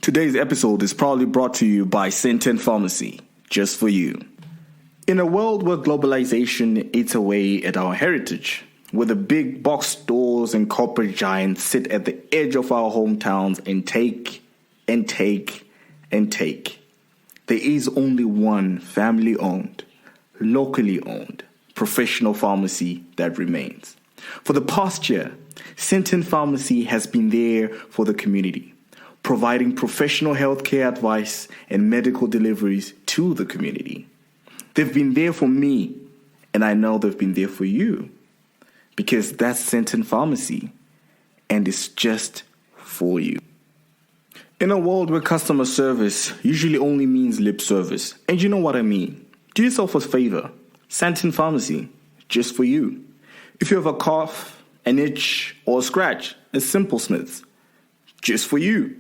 Today's episode is proudly brought to you by Sandton Pharmacy, just for you. In a world where globalization eats away at our heritage, where the big box stores and corporate giants sit at the edge of our hometowns and take and take and take, there is only one family-owned, locally owned, professional pharmacy that remains. For the past year, Sandton Pharmacy has been there for the community, providing professional healthcare advice and medical deliveries to the community. They've been there for me, and I know they've been there for you, because that's Sandton Pharmacy, and it's just for you. In a world where customer service usually only means lip service, and you know what I mean, do yourself a favor. Sandton Pharmacy, just for you. If you have a cough, an itch, or a scratch, a Simple Smiths, just for you.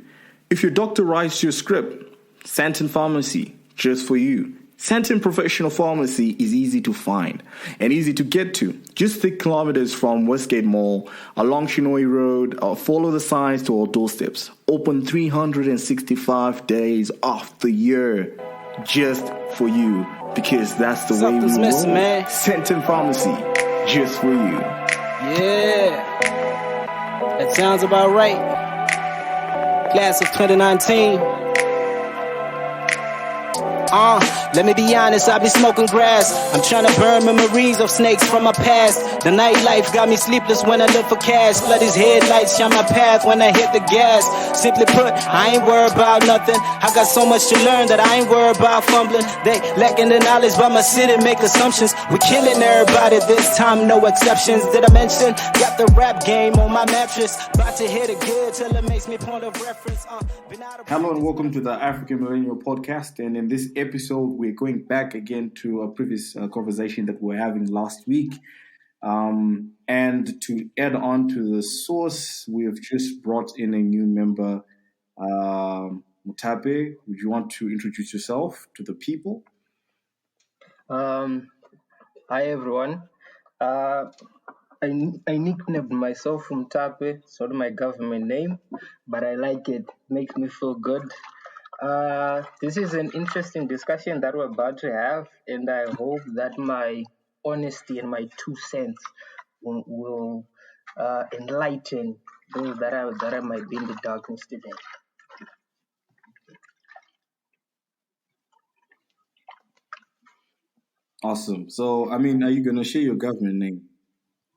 If your doctor writes you a script, Sandton Pharmacy, just for you. Sandton Professional Pharmacy is easy to find and easy to get to. Just 6 kilometers from Westgate Mall, along Shinoy Road, follow the signs to our doorsteps. Open 365 days of the year, just for you, because that's the way we roll. Sandton Pharmacy, just for you. Yeah, that sounds about right. Class of 2019. Let me be honest, I be smoking grass. I'm trying to burn memories of snakes from my past. The nightlife got me sleepless when I look for cash. Flood his headlights, shine my path when I hit the gas. Simply put, I ain't worried about nothing. I got so much to learn that I ain't worried about fumbling. They lacking the knowledge by my city, make assumptions. We killing everybody this time, no exceptions. Did I mention? Got the rap game on my mattress. About to hit it good till it makes me point of reference. Hello and welcome to the African Millennial Podcast. And in this episode, we're going back again to a previous conversation that we were having last week. And to add on to the source, we have just brought in a new member, Mutape. Would you want to introduce yourself to the people? Hi everyone. I nicknamed myself Mutape, sort of my government name, but I like it. Makes me feel good. This is an interesting discussion that we're about to have, and I hope that my honesty and my 2 cents will enlighten those that I might be in the darkness today. Awesome. So, are you going to share your government name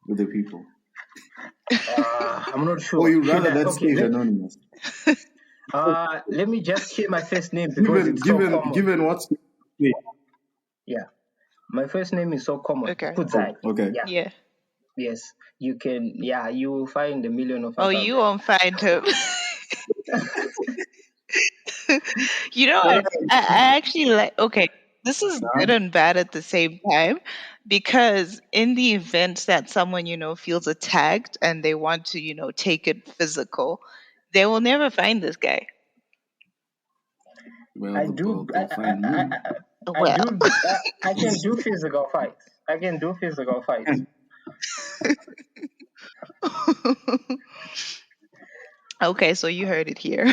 with the people? I'm not sure. Or you rather that stays anonymous? Let me just share my first name because it's so common. Given what's... Yeah. My first name is so common. Okay. Kudzai. Okay. Yeah. Yes. You can, you will find a million of us. Oh, you won't find him. I actually like, okay, this is good and bad at the same time, because in the event that someone, feels attacked and they want to, take it physical, they will never find this guy. Well, I can do physical fights. Okay, so you heard it here.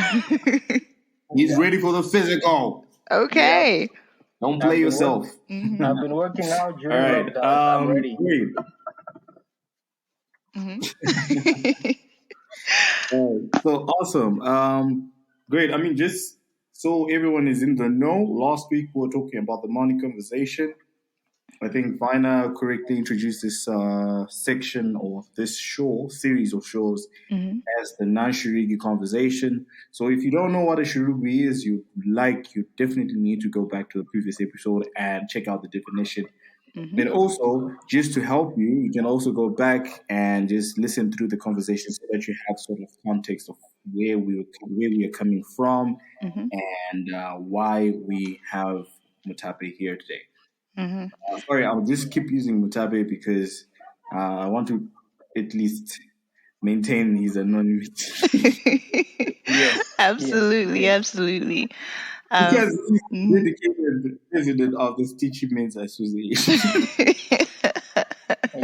He's ready for the physical. Okay. Yeah. Don't play yourself. Mm-hmm. I've been working out during lockdown. I'm ready. Great. Mm-hmm. So awesome. Great. Just so everyone is in the know, last week we were talking about the morning conversation. I think Vina correctly introduced this section or this series of shows as the non-Shirigi conversation. So if you don't know what a Shirigi is, you definitely need to go back to the previous episode and check out the definition. Mm-hmm. And also, just to help you, you can also go back and just listen through the conversation so that you have sort of context of where we are coming from and why we have Mutape here today. Mm-hmm. Sorry, I'll just keep using Mutape because I want to at least maintain his anonymity. Yes. Absolutely. Because he's dedicated president of the Teaching Men's Association.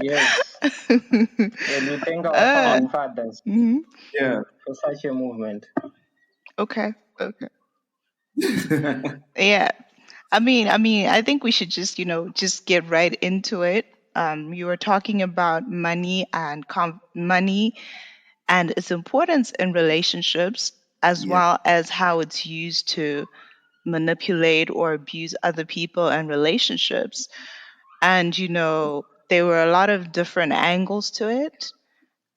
Yes. And we thank our founding fathers for such a movement. Okay. Okay. Yeah. I think we should just, just get right into it. You were talking about money and money and its importance in relationships, as Yeah. well as how it's used to manipulate or abuse other people and relationships. And, there were a lot of different angles to it.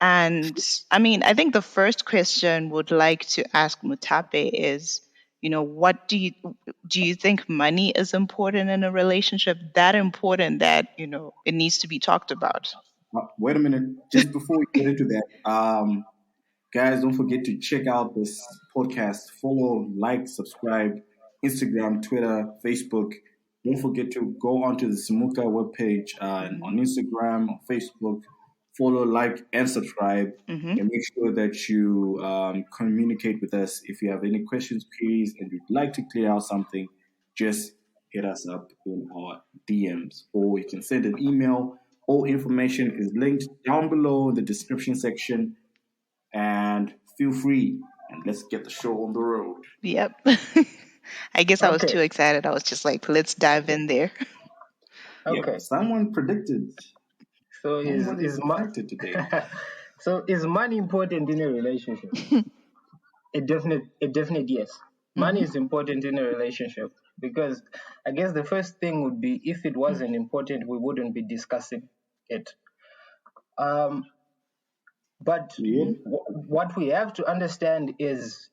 And I think the first question would like to ask Mutape is, what do you think money is important in a relationship? That important that, it needs to be talked about. Wait a minute. Just before we get into that, guys, don't forget to check out this podcast. Follow, like, subscribe, Instagram, Twitter, Facebook. Don't forget to go onto the Samuka webpage on Instagram, on Facebook. Follow, like, and subscribe. Mm-hmm. And make sure that you communicate with us. If you have any questions, queries, and you'd like to clear out something, just hit us up in our DMs. Or you can send an email. All information is linked down below in the description section. And feel free, and let's get the show on the road. Yep. I guess I was Okay. too excited. I was just like, let's dive in there. Okay. Yep. Someone predicted. So Someone is is affected today. so is money important in a relationship? A definite yes. Money is important in a relationship because I guess the first thing would be if it wasn't important, we wouldn't be discussing it. But Yep. what we have to understand is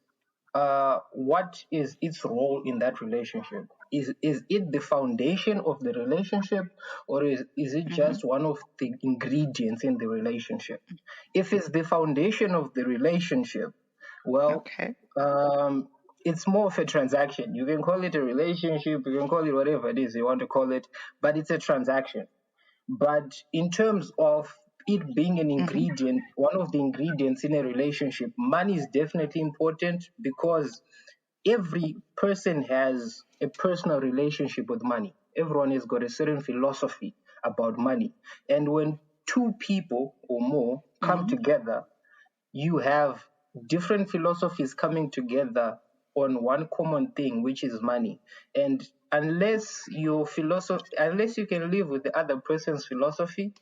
what is its role in that relationship? Is it the foundation of the relationship, or is it just one of the ingredients in the relationship? If it's the foundation of the relationship, well, Okay. it's more of a transaction. You can call it a relationship, you can call it whatever it is you want to call it, but it's a transaction. But in terms of it being an ingredient, one of the ingredients in a relationship, money is definitely important because every person has a personal relationship with money. Everyone has got a certain philosophy about money. And when two people or more come together, you have different philosophies coming together on one common thing, which is money. And unless you can live with the other person's philosophy,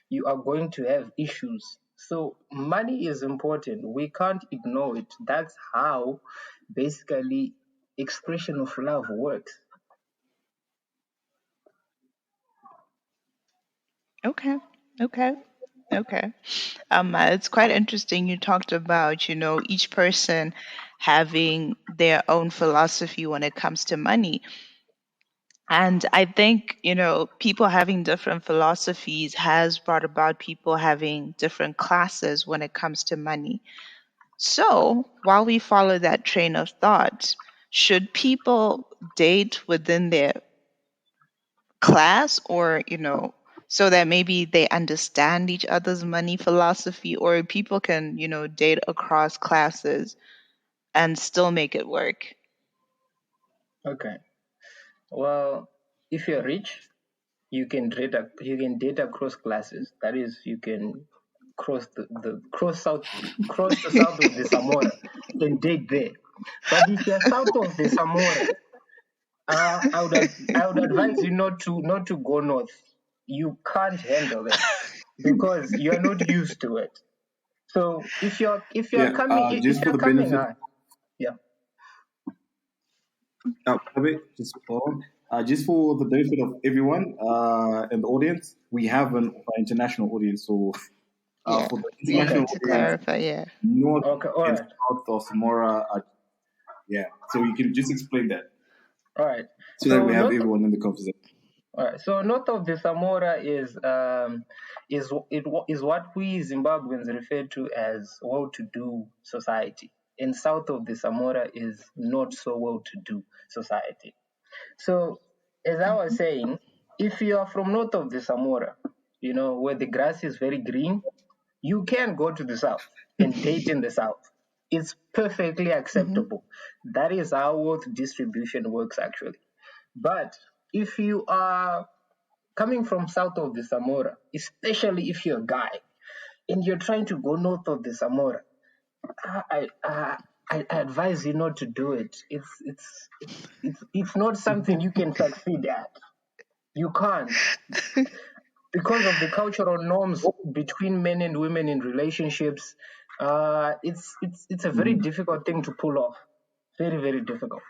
you are going to have issues. So money is important. We can't ignore it. That's how basically expression of love works. Okay. It's quite interesting. You talked about, each person having their own philosophy when it comes to money. And I think, people having different philosophies has brought about people having different classes when it comes to money. So while we follow that train of thought, should people date within their class or, so that maybe they understand each other's money philosophy, or people can, date across classes and still make it work? Okay. Well, if you're rich, you can date across classes. That is, you can cross the south of the Samora and date there. But if you're south of the Samora, I would advise you not to go north. You can't handle it because you're not used to it. So if you're Yeah. Just for the benefit, yeah. just just for the benefit of everyone in the audience, we have an international audience. So Yeah. for the Yeah, international to audience, clarify, yeah. north Okay, all and right. south of Samora, yeah. So you can just explain that All right. so that we have north everyone in the conversation. All right. So north of the Samora is what we Zimbabweans refer to as well-to-do society, and south of the Samora is not so well-to-do society. So, as I was saying, if you are from north of the Samora, where the grass is very green, you can go to the south and date in the south. It's perfectly acceptable. That is how wealth distribution works, actually. But if you are coming from south of the Samora, especially if you're a guy and you're trying to go north of the Samora, I advise you not to do it. It's not something you can succeed at. You can't, because of the cultural norms between men and women in relationships. It's a very difficult thing to pull off. Very, very difficult.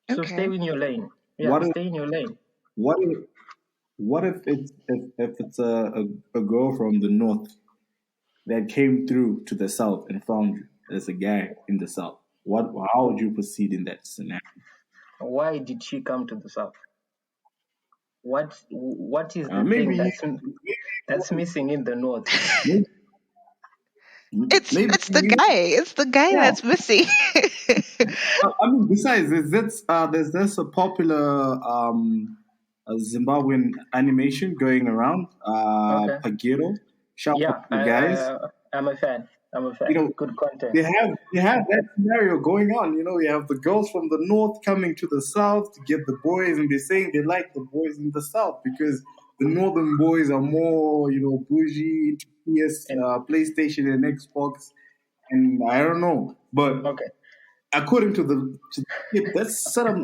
So stay Okay. in your lane. Yeah, What if stay in your lane. what if what if it's a girl from the north that came through to the south and found you as a guy in the south? What how would you proceed in that scenario? Why did she come to the south? What is the thing Maybe that's missing in the north? maybe maybe It's the guy. It's the guy yeah. that's missing. I mean, besides, there's this a popular Zimbabwean animation going around, Okay. Pagiro. Shout out Yeah, to the guys. I'm a fan. I'm a You fan. know, Good content. they have that scenario going on. You know, you have the girls from the north coming to the south to get the boys, and they're saying they like the boys in the south because the northern boys are more, bougie, into PS, And PlayStation, and Xbox, and I don't know, but okay. according to the clip, that's something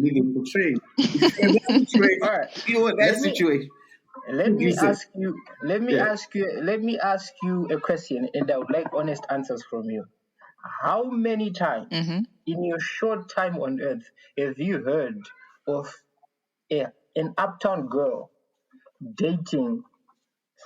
they portray. If you're in that situation, All right. you in that Let me situation. let What do you me say? ask you Yeah. let me ask you a question, and I would like honest answers from you. How many times Hmm. in your short time on earth have you heard of an uptown girl dating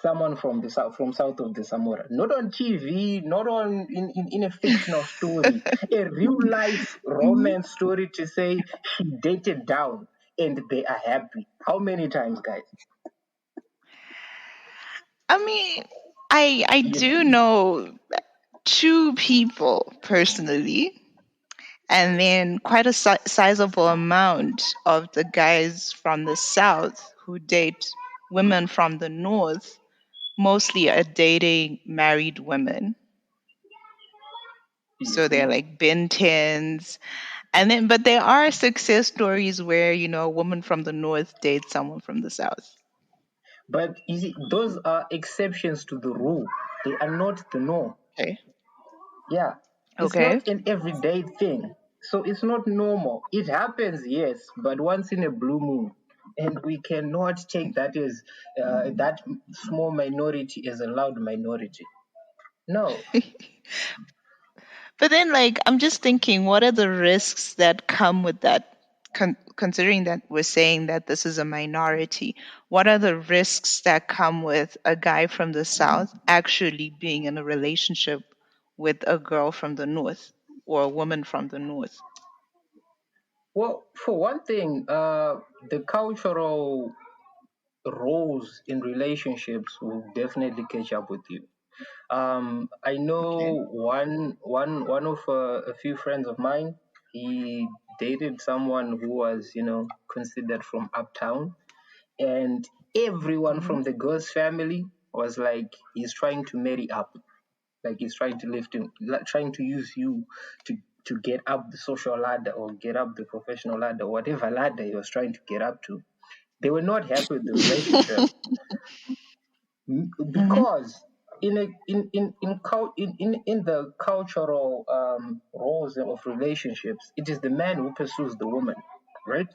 someone from the south, from south of the Samora? Not on TV, not on in a fictional story, a real life romance story to say she dated down and they are happy. How many times, guys? I mean, I You, do know two people personally, and then quite a sizable amount of the guys from the south who date women from the north mostly are dating married women. So they're like Bentons. And then, but there are success stories where, a woman from the north dates someone from the south. but you see, those are exceptions to the rule. They are not the norm. Okay. Yeah, it's Okay. not an everyday thing. So it's not normal. It happens, yes, but once in a blue moon. And we cannot take that as that small minority as a loud minority. No. But then, like, I'm just thinking, what are the risks that come with that? Considering that we're saying that this is a minority, what are the risks that come with a guy from the South actually being in a relationship with a girl from the North or a woman from the North? Well, for one thing, the cultural roles in relationships will definitely catch up with you. I Okay. know one of a few friends of mine. He dated someone who was, considered from uptown, and everyone Hmm. from the girl's family was like, he's trying to marry up, like he's trying to lift him, trying to use you to get up the social ladder or get up the professional ladder, whatever ladder he was trying to get up to. They were not happy with the relationship Hmm. because in the cultural roles of relationships, it is the man who pursues the woman, right?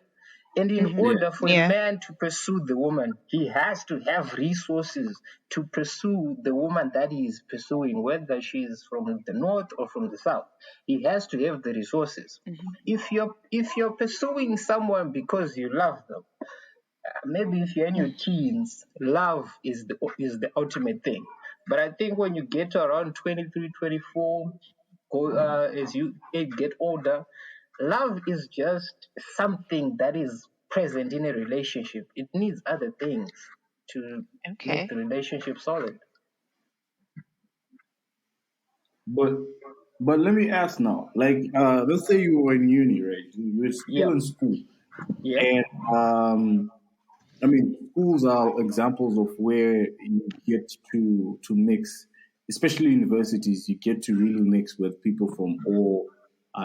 And in Hmm. Yeah. order for a Yeah. man to pursue the woman, he has to have resources to pursue the woman that he is pursuing, whether she is from the north or from the south. He has to have the resources. Hmm. If you're pursuing someone because you love them, maybe if you're in your teens, love is the ultimate thing. But I think when you get to around 23, 24, as you get older, love is just something that is present in a relationship. It needs other things to make Okay. the relationship solid. But let me ask now. Like, let's say you were in uni, right? You were still Yeah, in school, yeah. and I mean, schools are examples of where you get to mix, especially universities. You get to really mix with people from all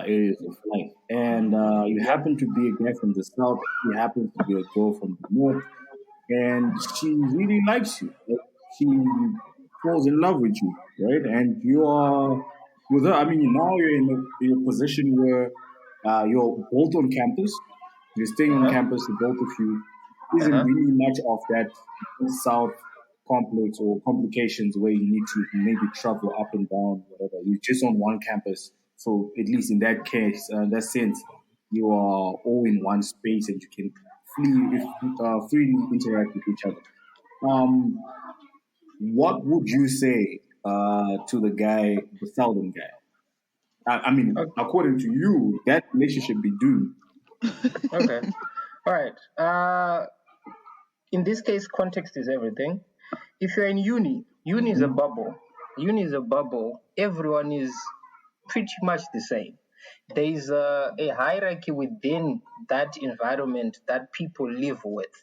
areas of life, and you Yep. happen to be a guy from the south. She happens to be a girl from the north, and she really likes you. Like, she falls in love with you, right? And you are with her, I mean, now you're in a position where you're both on campus. You're staying on Uh-huh. campus, the both of you. Isn't Uh-huh. really much of that south complex or complications where you need to maybe travel up and down, whatever. You're just on one campus. So at least in that case, that sense, you are all in one space and you can freely interact with each other. Um, what would you say to the guy, the southern guy? I mean, Okay. according to you, that relationship be doomed. Okay. All right. In this case, context is everything. If you're in uni is a Mm-hmm. bubble. Uni is a bubble. Everyone is pretty much the same. There is a hierarchy within that environment that people live with.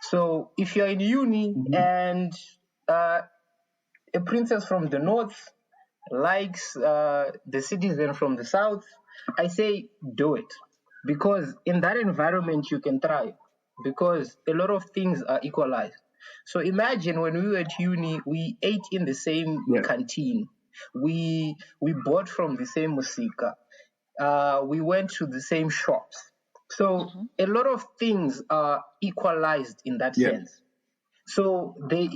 So if you're in uni Mm-hmm. and uh, a princess from the north likes the citizen from the south, I say do it. Because in that environment you can thrive. Because a lot of things are equalized. So imagine when we were at uni, we ate in the same Yeah. canteen. We bought from the same musika. We went to the same shops. So a lot of things are equalized in that Yeah. sense. So the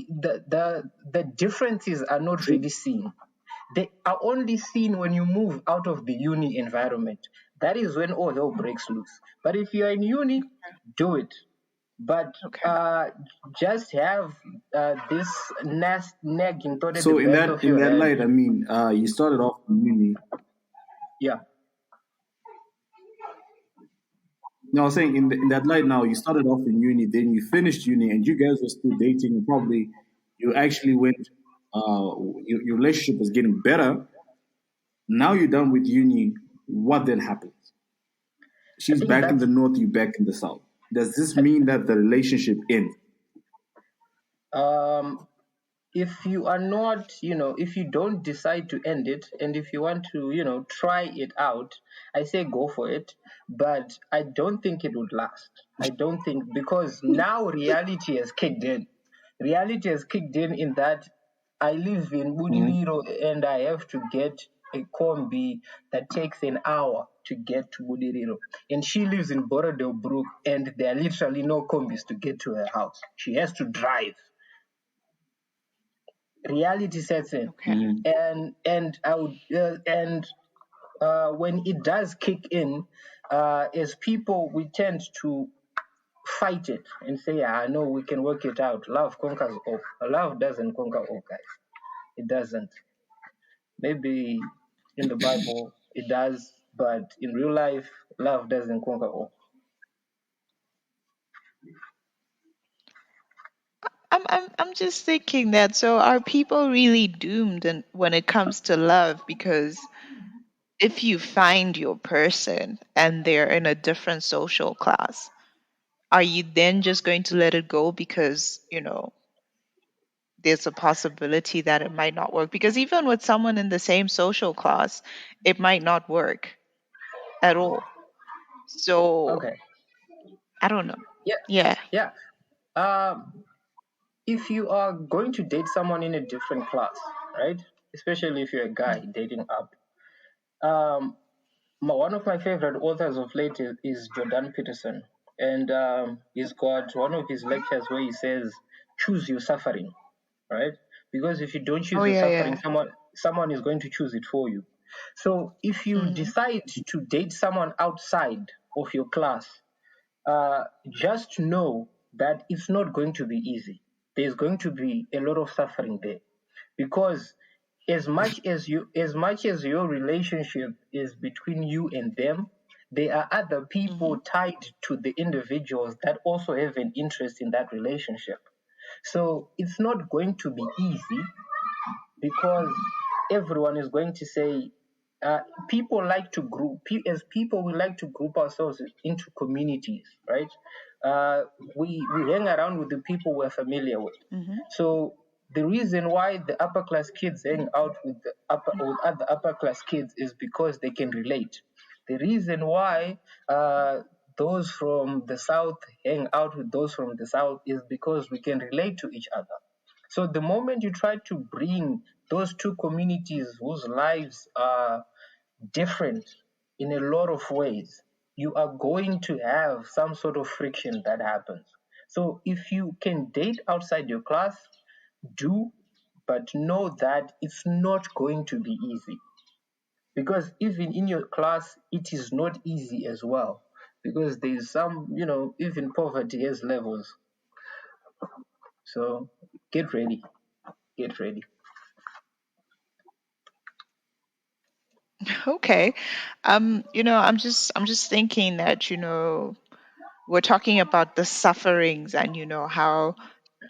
differences are not True. really seen. They are only seen when you move out of the uni environment. That is when all hell breaks loose. But if you're in uni, do it. But Okay. just have this nagging thought at the So in back that of in your that head. light, I mean, you started off in uni. Yeah. No, I was saying in that light now, you started off in uni, then you finished uni, and you guys were still dating, and probably you actually went. Your relationship was getting better. Now you're done with uni. What then happens? I She's think back in the that's north, you back in the south. Does this mean that the relationship ends? um if you are not, if you don't decide to end it, and if you want to, try it out, I say go for it. But I don't think it would last. I don't think, because now reality has kicked in. Reality has kicked in that I live in Mhm. Budiriro and I have to get a combi that takes an hour to get to Budiriro. And she lives in Brook and there are literally no combis to get to her house. She has to drive. Reality sets in, Okay. and I would and when it does kick in, as people we tend to fight it and say, no, we can work it out. Love conquers all. Love doesn't conquer all, guys. It doesn't. Maybe in the Bible it does, but in real life, love doesn't conquer all. I'm just thinking that, so are people really doomed when it comes to love? Because if you find your person and they're in a different social class, are you then just going to let it go because, there's a possibility that it might not work? Because even with someone in the same social class, it might not work at all. So Okay. I don't know. Yeah. Yeah. Yeah. If you are going to date someone in a different class, right? Especially if you're a guy dating up, um, one of my favorite authors of late is Jordan Peterson, and he's got one of his lectures where he says, "Choose your suffering," right? Because if you don't Oh, choose your yeah, suffering, yeah. someone is going to choose it for you. So if you Hmm. decide to date someone outside of your class, just know that it's not going to be easy. There's going to be a lot of suffering there, because as much as your relationship is between you and them, there are other Hmm. people tied to the individuals that also have an interest in that relationship. So it's not going to be easy, because everyone is going to say, uh, people like to group, as people we like to group ourselves into communities, right? We hang around with the people we're familiar with. Hmm. So the reason why the upper class kids hang out with other upper class kids is because they can relate. The reason why those from the south hang out with those from the south is because we can relate to each other. So the moment you try to bring those two communities whose lives are different in a lot of ways, you are going to have some sort of friction that happens. So if you can date outside your class, do, but know that it's not going to be easy. Because even in your class, it is not easy as well. Because there's some, even poverty has levels. So get ready. Get ready. Okay. I'm just thinking that, we're talking about the sufferings and, how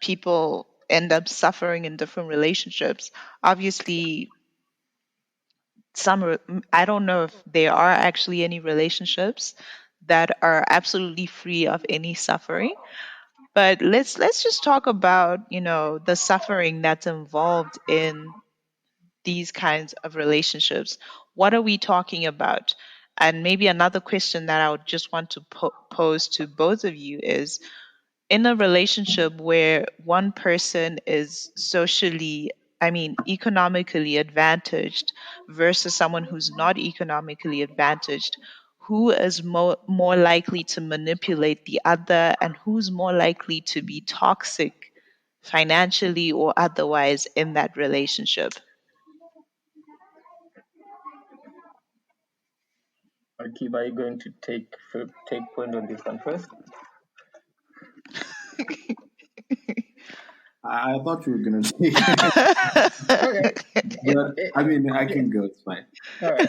people end up suffering in different relationships. Obviously, I don't know if there are actually any relationships that are absolutely free of any suffering. But let's just talk about, the suffering that's involved in these kinds of relationships. What are we talking about? And maybe another question that I would just want to pose to both of you is, in a relationship where one person is economically advantaged versus someone who's not economically advantaged, who is more likely to manipulate the other, and who's more likely to be toxic financially or otherwise in that relationship? Akib, are you going to take point on this one first? I thought you were gonna say, Okay. but I mean, I can go. It's fine. All right.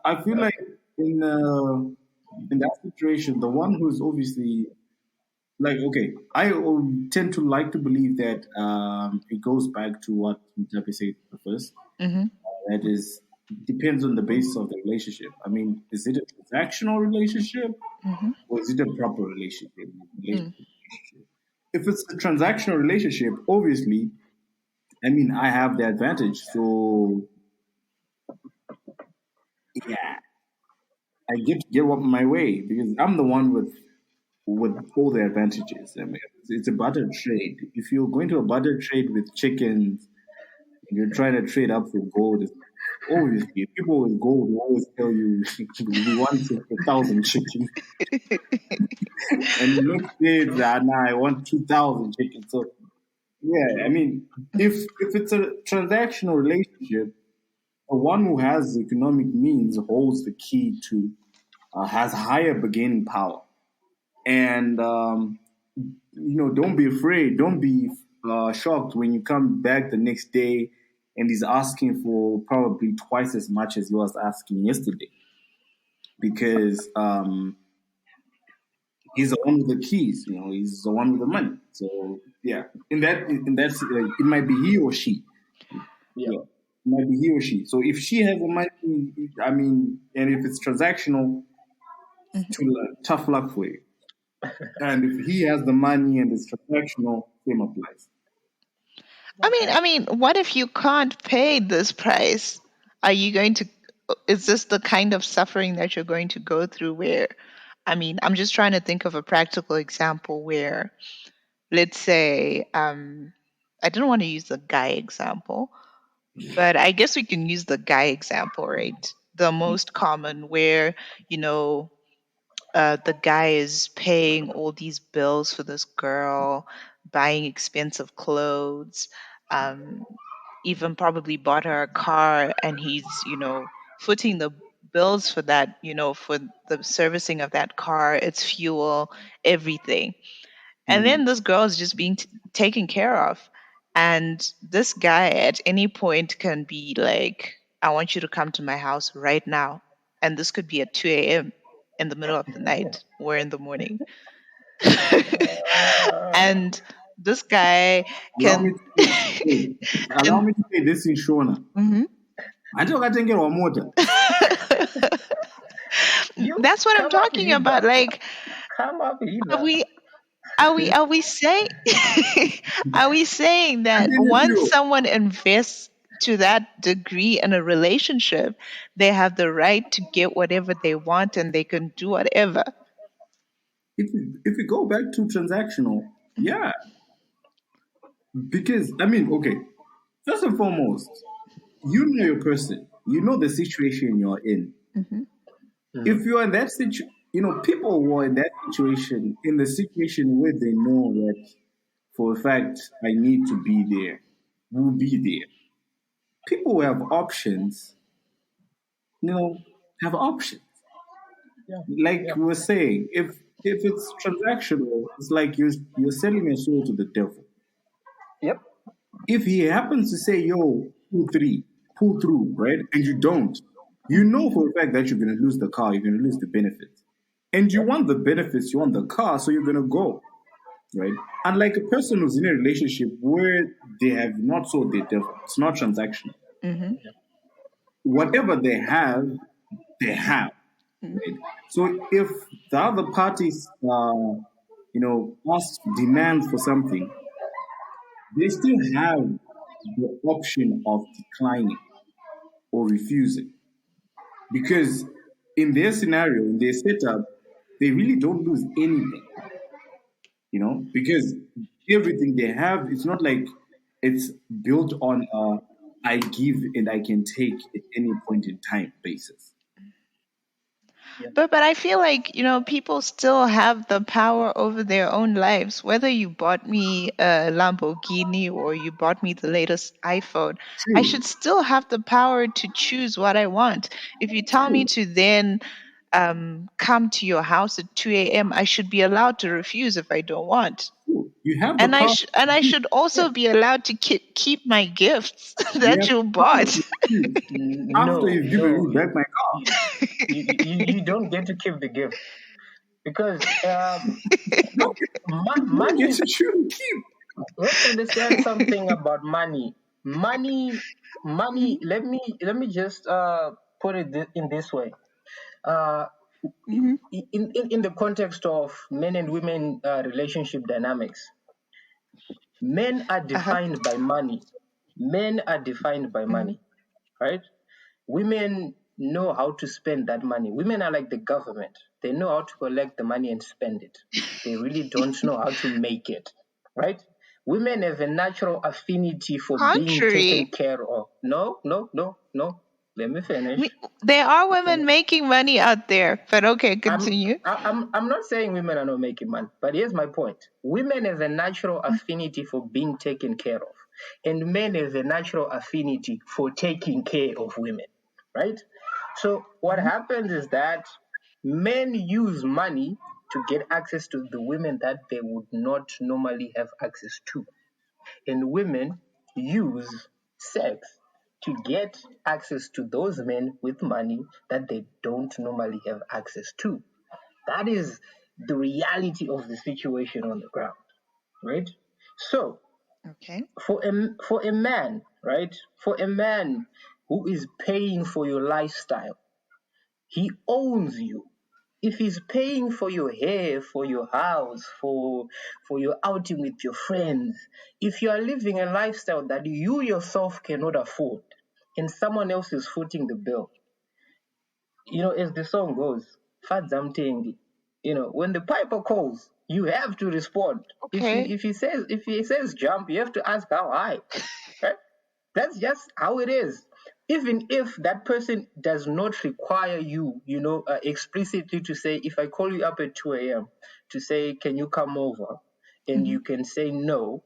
I feel like in that situation, the one who's obviously like, okay, I tend to like to believe that it goes back to what Mutape said first. Mm-hmm. That is, depends on the basis of the relationship. I mean, is it a transactional relationship Mm-hmm. or is it a proper relationship? Mm. If it's a transactional relationship, obviously, I mean, I have the advantage. So, yeah, I get what my way because I'm the one with all the advantages. I mean, it's a barter trade. If you're going to a barter trade with chickens and you're trying to trade up for gold, obviously people with gold will always tell you we want 1,000 chickens, and the next day it's nah, I want 2,000 chickens. So yeah, I mean, if it's a transactional relationship, the one who has economic means holds the key to has higher bargaining power. And don't be afraid. Don't be shocked when you come back the next day and he's asking for probably twice as much as he was asking yesterday, because he's the one with the keys. He's the one with the money. So yeah, in that's it might be he or she. Yeah. It might be he or she. So if she has the money, I mean, and if it's transactional, tough luck for you. And if he has the money and it's transactional, same applies. What if you can't pay this price? Are you going to, is this the kind of suffering that you're going to go through where, I'm just trying to think of a practical example where, let's say, I didn't want to use the guy example, but I guess we can use the guy example, right? The most common where, you know, the guy is paying all these bills for this girl, buying expensive clothes, um, even probably bought her a car, and he's, footing the bills for that, for the servicing of that car, its fuel, everything. And then this girl is just being taken care of. And this guy at any point can be like, I want you to come to my house right now. And this could be at 2 a.m. in the middle of the night or in the morning. And this guy Allow me can. to allow And me to say this in Shona. Mhm. Until I can get one motor. That's what I'm Come up talking about. hither. Like, Come up are hither. we are we saying are we saying I that didn't once know. someone invests to that degree in a relationship, they have the right to get whatever they want and they can do whatever? If we go back to transactional, yeah, Because I mean, okay, first and foremost, you know your person. You know the situation you're in. If you're in that situation, people who are in that situation, in the situation where they know that for a fact I need to be there, will be there. People who have options, you know, have options. Yeah. Like Yeah. we were saying, if it's transactional, it's like you're selling your soul to the devil. Yep. If he happens to say, "Yo, pull through," right, and you don't, you know for a fact that you're going to lose the car, you're going to lose the benefits, and you Yep. want the benefits, you want the car, so you're going to go, right? Unlike a person who's in a relationship where they have not sold their devil, it's not transactional. Mm-hmm. Whatever they have, right? So if the other parties, ask demands for something, they still have the option of declining or refusing. Because in their scenario, in their setup, they really don't lose anything, because everything they have, it's not like it's built on a I give and I can take at any point in time basis. Yeah. But I feel like, people still have the power over their own lives. Whether you bought me a Lamborghini or you bought me the latest iPhone, I True, should still have the power to choose what I want. If you tell me true, to then come to your house at 2 a.m., I should be allowed to refuse if I don't want. true. You have the And power. I should Yeah, also be allowed to keep my gifts you that have you the power bought. to refuse after No, you've given no, me back my car. you don't get to keep the gift because No, you don't money get is. to choose keep. Let's understand something about money. Money. Let me just put it in this way. Uh, Mhm. in the context of men and women relationship dynamics, men are Uh-huh. defined by money. Men are defined by Mhm. money, right? Women know how to spend that money. Women are like the government. They know how to collect the money and spend it. They really don't know how to make it, right? Women have a natural affinity for being taken Contrary. care of. No, no, no, no. Let me finish. Me- There are women making money out there, but okay, I'm continue. I'm not saying women are not making money, but here's my point. Women have a natural affinity for being taken care of, and men have a natural affinity for taking care of women, right? So what Mhm. happens is that men use money to get access to the women that they would not normally have access to, and women use sex to get access to those men with money that they don't normally have access to. That is the reality of the situation on the ground, right? So Okay. for a man, right? For a man who is paying for your lifestyle, he owns you. If he's paying for your hair, for your house, for your outing with your friends, if you are living a lifestyle that you yourself cannot afford and someone else is footing the bill, as the song goes, Fadzamtengi. When the piper calls, you have to respond. If he Okay. if he says if he says jump, you have to ask how high. Right? That's just how it is. Even if that person does not require you, explicitly to say, if I call you up at 2 a.m. to say, can you come over? And Mhm. you can say no,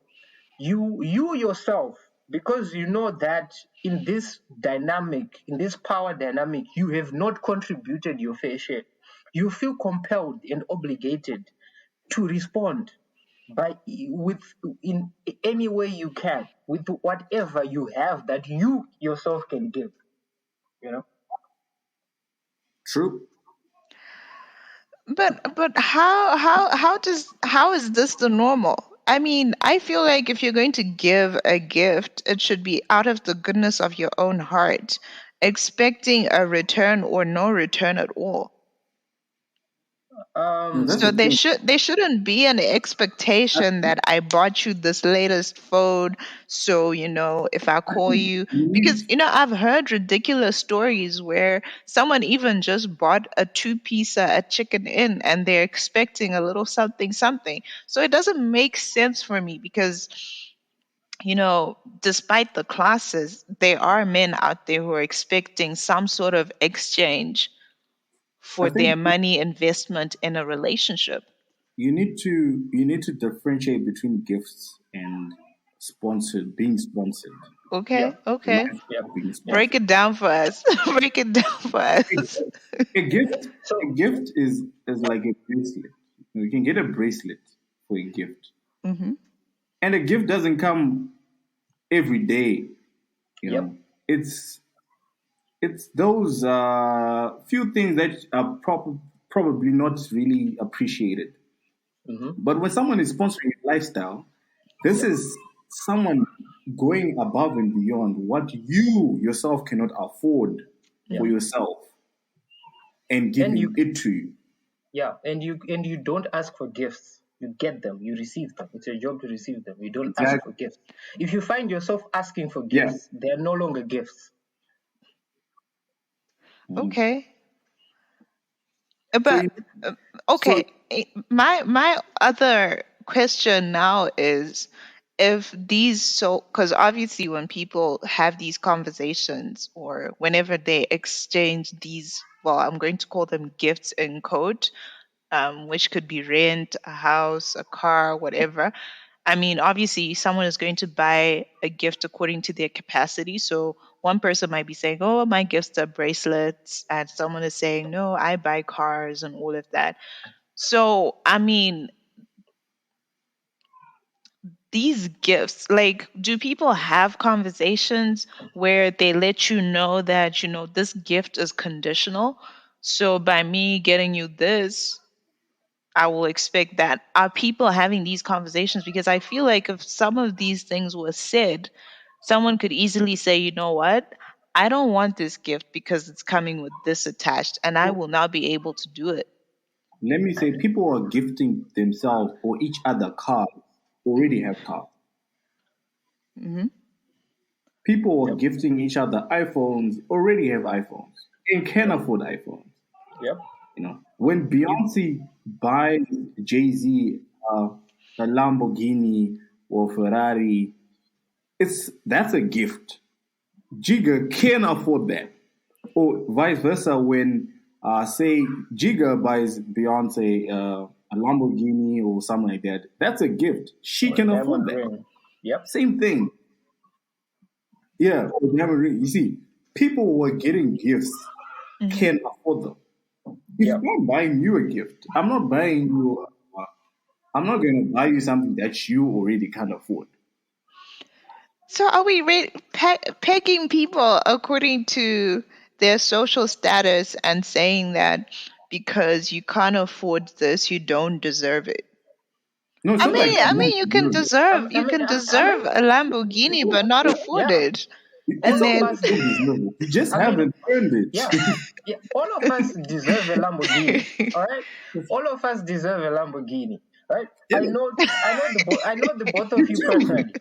you yourself, because you know that in this dynamic, in this power dynamic, you have not contributed your fair share, you feel compelled and obligated to respond by with in any way you can with whatever you have that you yourself can give, you know True. But how is this the normal? I mean, I feel like if you're going to give a gift, it should be out of the goodness of your own heart, expecting a return or no return at all. No, that's um So the thing. there shouldn't be an expectation that I bought you this latest phone. So, if I I call think you, you need. because I've heard ridiculous stories where someone even just bought a two-piece at Chicken Inn and they're expecting a little something something. So it doesn't make sense for me because despite the classes, there are men out there who are expecting some sort of exchange for I their think money investment in a relationship. you need to differentiate between gifts and being sponsored. Okay, Yep. okay. Yep. Being Yep. Break sponsored. it down for us. Break it down for us. A gift, a So gift is like a bracelet. You can get a bracelet for a gift, Hmm. and a gift doesn't come every day. You yep. know, it's those few things that are probably not really appreciated. Mm-hmm. But when someone is sponsoring a lifestyle, this Yep. is someone going above and beyond what you yourself cannot afford Yep. for Hmm. yourself and And giving you it to you. Yeah, and you don't ask for gifts. You get them, you receive them. It's your job to receive them. You don't ask Exactly. for gifts. If you find yourself asking for Yeah. gifts, they are no longer gifts. Mhm. Okay. So, But so okay, my other question now is if these because obviously when people have these conversations or whenever they exchange these, well, I'm going to call them gifts in code, which could be rent, a house, a car, whatever. I mean, obviously, someone is going to buy a gift according to their capacity. So one person might be saying, "Oh, my gifts are bracelets," and someone is saying, "No, I buy cars and all of that." So, I mean, these gifts, like, do people have conversations where they let you know that, this gift is conditional? So by me getting you this, I will expect that. Are people having these conversations? Because I feel like if some of these things were said, someone could easily say, you know what? I don't want this gift because it's coming with this attached, and I will not be able to do it. let me say, people are gifting themselves or each other cars. Already have cars. Hmm. People are Yep. gifting each other iPhones. Already have iPhones and can Yep. afford iPhones. Yep. When You Beyonce buys Jay Z a Lamborghini or Ferrari, that's a gift. Jigga can afford that, or vice versa. When say Jigga buys Beyonce a Lamborghini or something like that, that's a gift. She or a can afford diamond that. ring. Yep. Same thing. Yeah, or diamond ring. You see, people who are getting gifts Hmm. can afford them. If Yep. I'm buying you a gift, I'm not buying you. I'm not going to buy you something that you already can't afford. So are we pegging people according to their social status and saying that because you can't afford this, you don't deserve it? No, it's I not like mean, I you don't mean, you can deserve it. deserve I you mean, can I mean, deserve a Lamborghini, but not afford yeah. it. It's All And not of like then, us. you don't deserve it. You just I mean, haven't earned yeah, it. yeah. All of us deserve a Lamborghini. All right. All of us deserve a Lamborghini. Right. Yeah, I know the both of you you do. personally.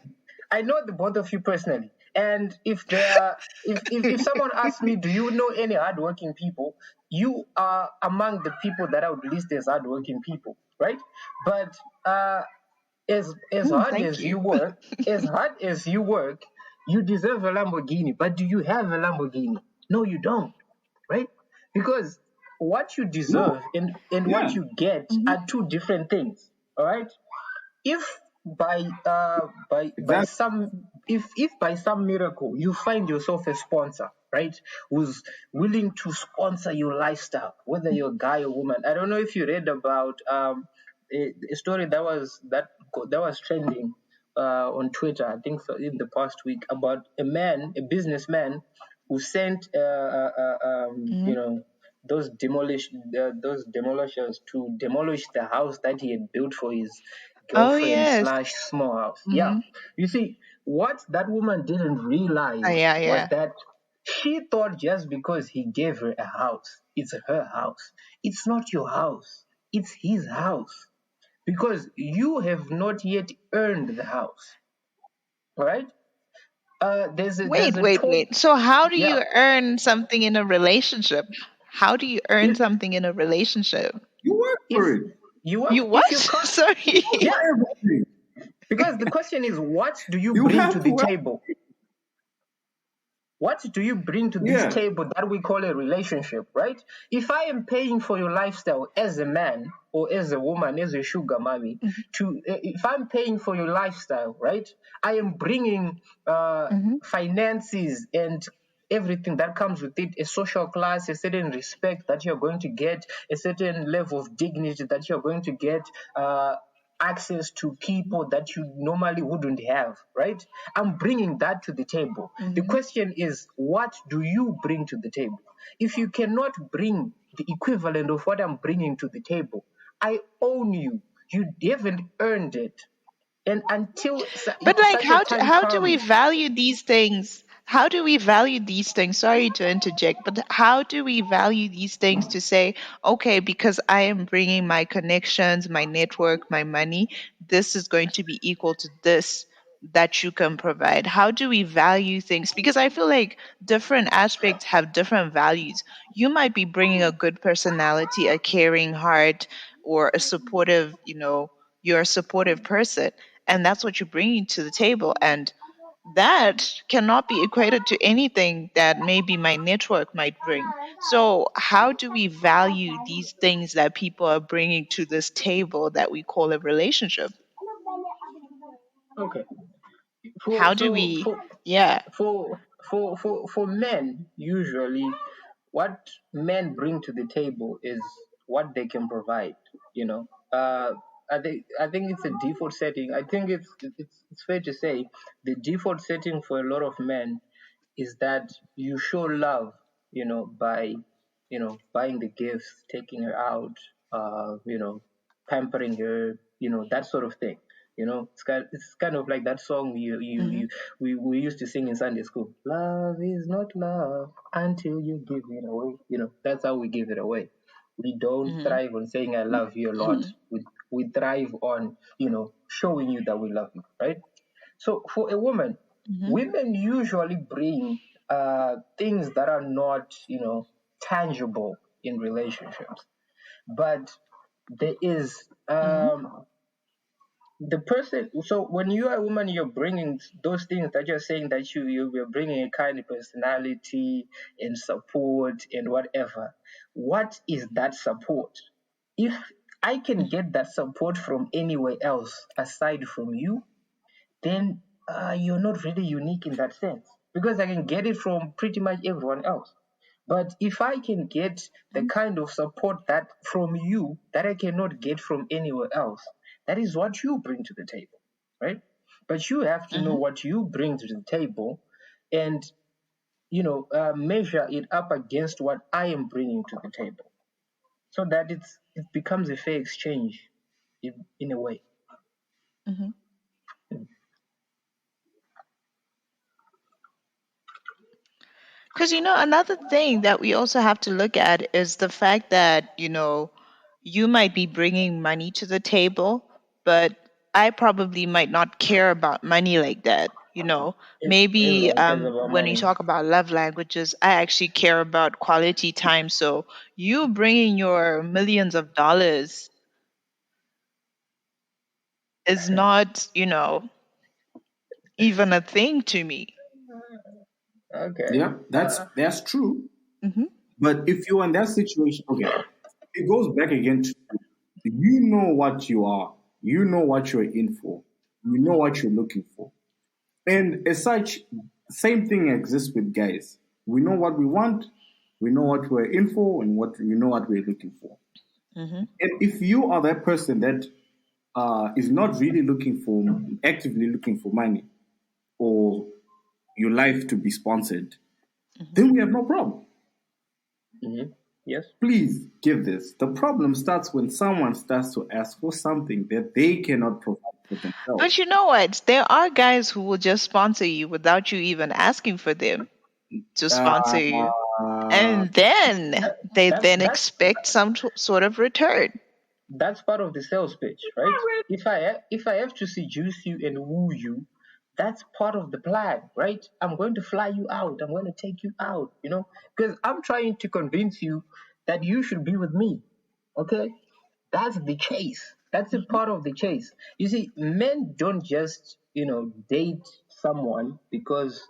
I know the both of you personally. And if there are, if someone asks me, do you know any hardworking people? You are among the people that I would list as hardworking people, right? But as hard thank as you. you work, as hard as you work, you deserve a Lamborghini. But do you have a Lamborghini? No, you don't, right? Because what you No, deserve and what yeah, you get Hmm. are two different things. All right. If by exactly. some if by some miracle you find yourself a sponsor, right, who's willing to sponsor your lifestyle, whether you're a guy or woman. I don't know if you read about a story that was trending on Twitter, I think so, in the past week, about a businessman who sent Hmm. those demolishers to demolish the house that he had built for his Oh girlfriend yes. slash small house. Yeah. Hmm. You see, what that woman didn't realize Yeah, was yeah. that she thought just because he gave her a house, it's her house. It's not your house. It's his house. Because you have not yet earned the house. All right? There's Wait, a wait, talk. wait. So how do Yeah. you earn something in a relationship? How do you earn If something in a relationship? You work for if it. you You work, what? if you can't, Sorry. You work yeah, for everything. Because the question is, what do you You bring have to the to. table? What do you bring to this Yeah. table that we call a relationship, right? If I am paying for your lifestyle as a man or as a woman, as a sugar mommy, if I'm paying for your lifestyle, right, I am bringing finances and everything that comes with it, a social class, a certain respect that you're going to get, a certain level of dignity that you're going to get, access to people that you normally wouldn't have, right? I'm bringing that to the table. The question is, what do you bring to the table? If you cannot bring the equivalent of what I'm bringing to the table, I own you. You haven't earned it. And until But like, such a time how do we comes, value these things? How do we value these things? Sorry to interject, but how do we value these things to say, okay, because I am bringing my connections, my network, my money, this is going to be equal to this that you can provide? How do we value things? Because I feel like different aspects have different values. You might be bringing a good personality, a caring heart, or a supportive, you're a supportive person, and that's what you're bringing to the table, and that cannot be equated to anything that maybe my network might bring. So how do we value these things that people are bringing to this table that we call a relationship? okay. How For do so we Yeah. for men, usually what men bring to the table is what they can provide, you know. I think it's a default setting. I think it's fair to say the default setting for a lot of men is that you show love, by buying the gifts, taking her out, pampering her, that sort of thing. It's kind of like that song we used to sing in Sunday school. Love is not love until you give it away. That's how we give it away. We don't Mm-hmm. thrive on saying I love you a lot. We thrive on, showing you that we love you, right? So for a woman, Mm-hmm. women usually bring things that are not, tangible in relationships. But there is Mm-hmm. the person. So when you are a woman, you're bringing those things that you're saying that you're bringing a kind of personality and support and whatever. What is that support? If I can get that support from anywhere else aside from you, then you're not really unique in that sense, because I can get it from pretty much everyone else. But if I can get the kind of support that from you that I cannot get from anywhere else, that is what you bring to the table, right? But you have to know Mm-hmm. what you bring to the table, and measure it up against what I am bringing to the table, so that it becomes a fair exchange, in a way. Mm-hmm. Because, another thing that we also have to look at is the fact that, you might be bringing money to the table, but I probably might not care about money like that. Maybe Everyone cares about when you money. talk about love languages, I actually care about quality time. So you bringing your millions of dollars is not, even a thing to me. Okay. Yeah, that's true. Hmm. But if you're in that situation, okay, it goes back again to you know what you are, you know what you're in for, you know what you're looking for. And as such, same thing exists with guys. We know what we want, we know what we're in for, and what we know what we're looking for. Hmm. And if you are that person that is not really looking for, actively looking for money or your life to be sponsored, Hmm. then we have no problem. Yes. Please give this. The problem starts when someone starts to ask for something that they cannot provide for themselves. But you know what? There are guys who will just sponsor you without you even asking for them to sponsor you. Uh, And then That, they that's then that's expect some sort of return. that's part of the sales pitch, right? If I have to seduce you and woo you, that's part of the plan, right? I'm going to fly you out. I'm going to take you out, because I'm trying to convince you that you should be with me. Okay, that's the chase. That's a part of the chase. You see, men don't just, date someone because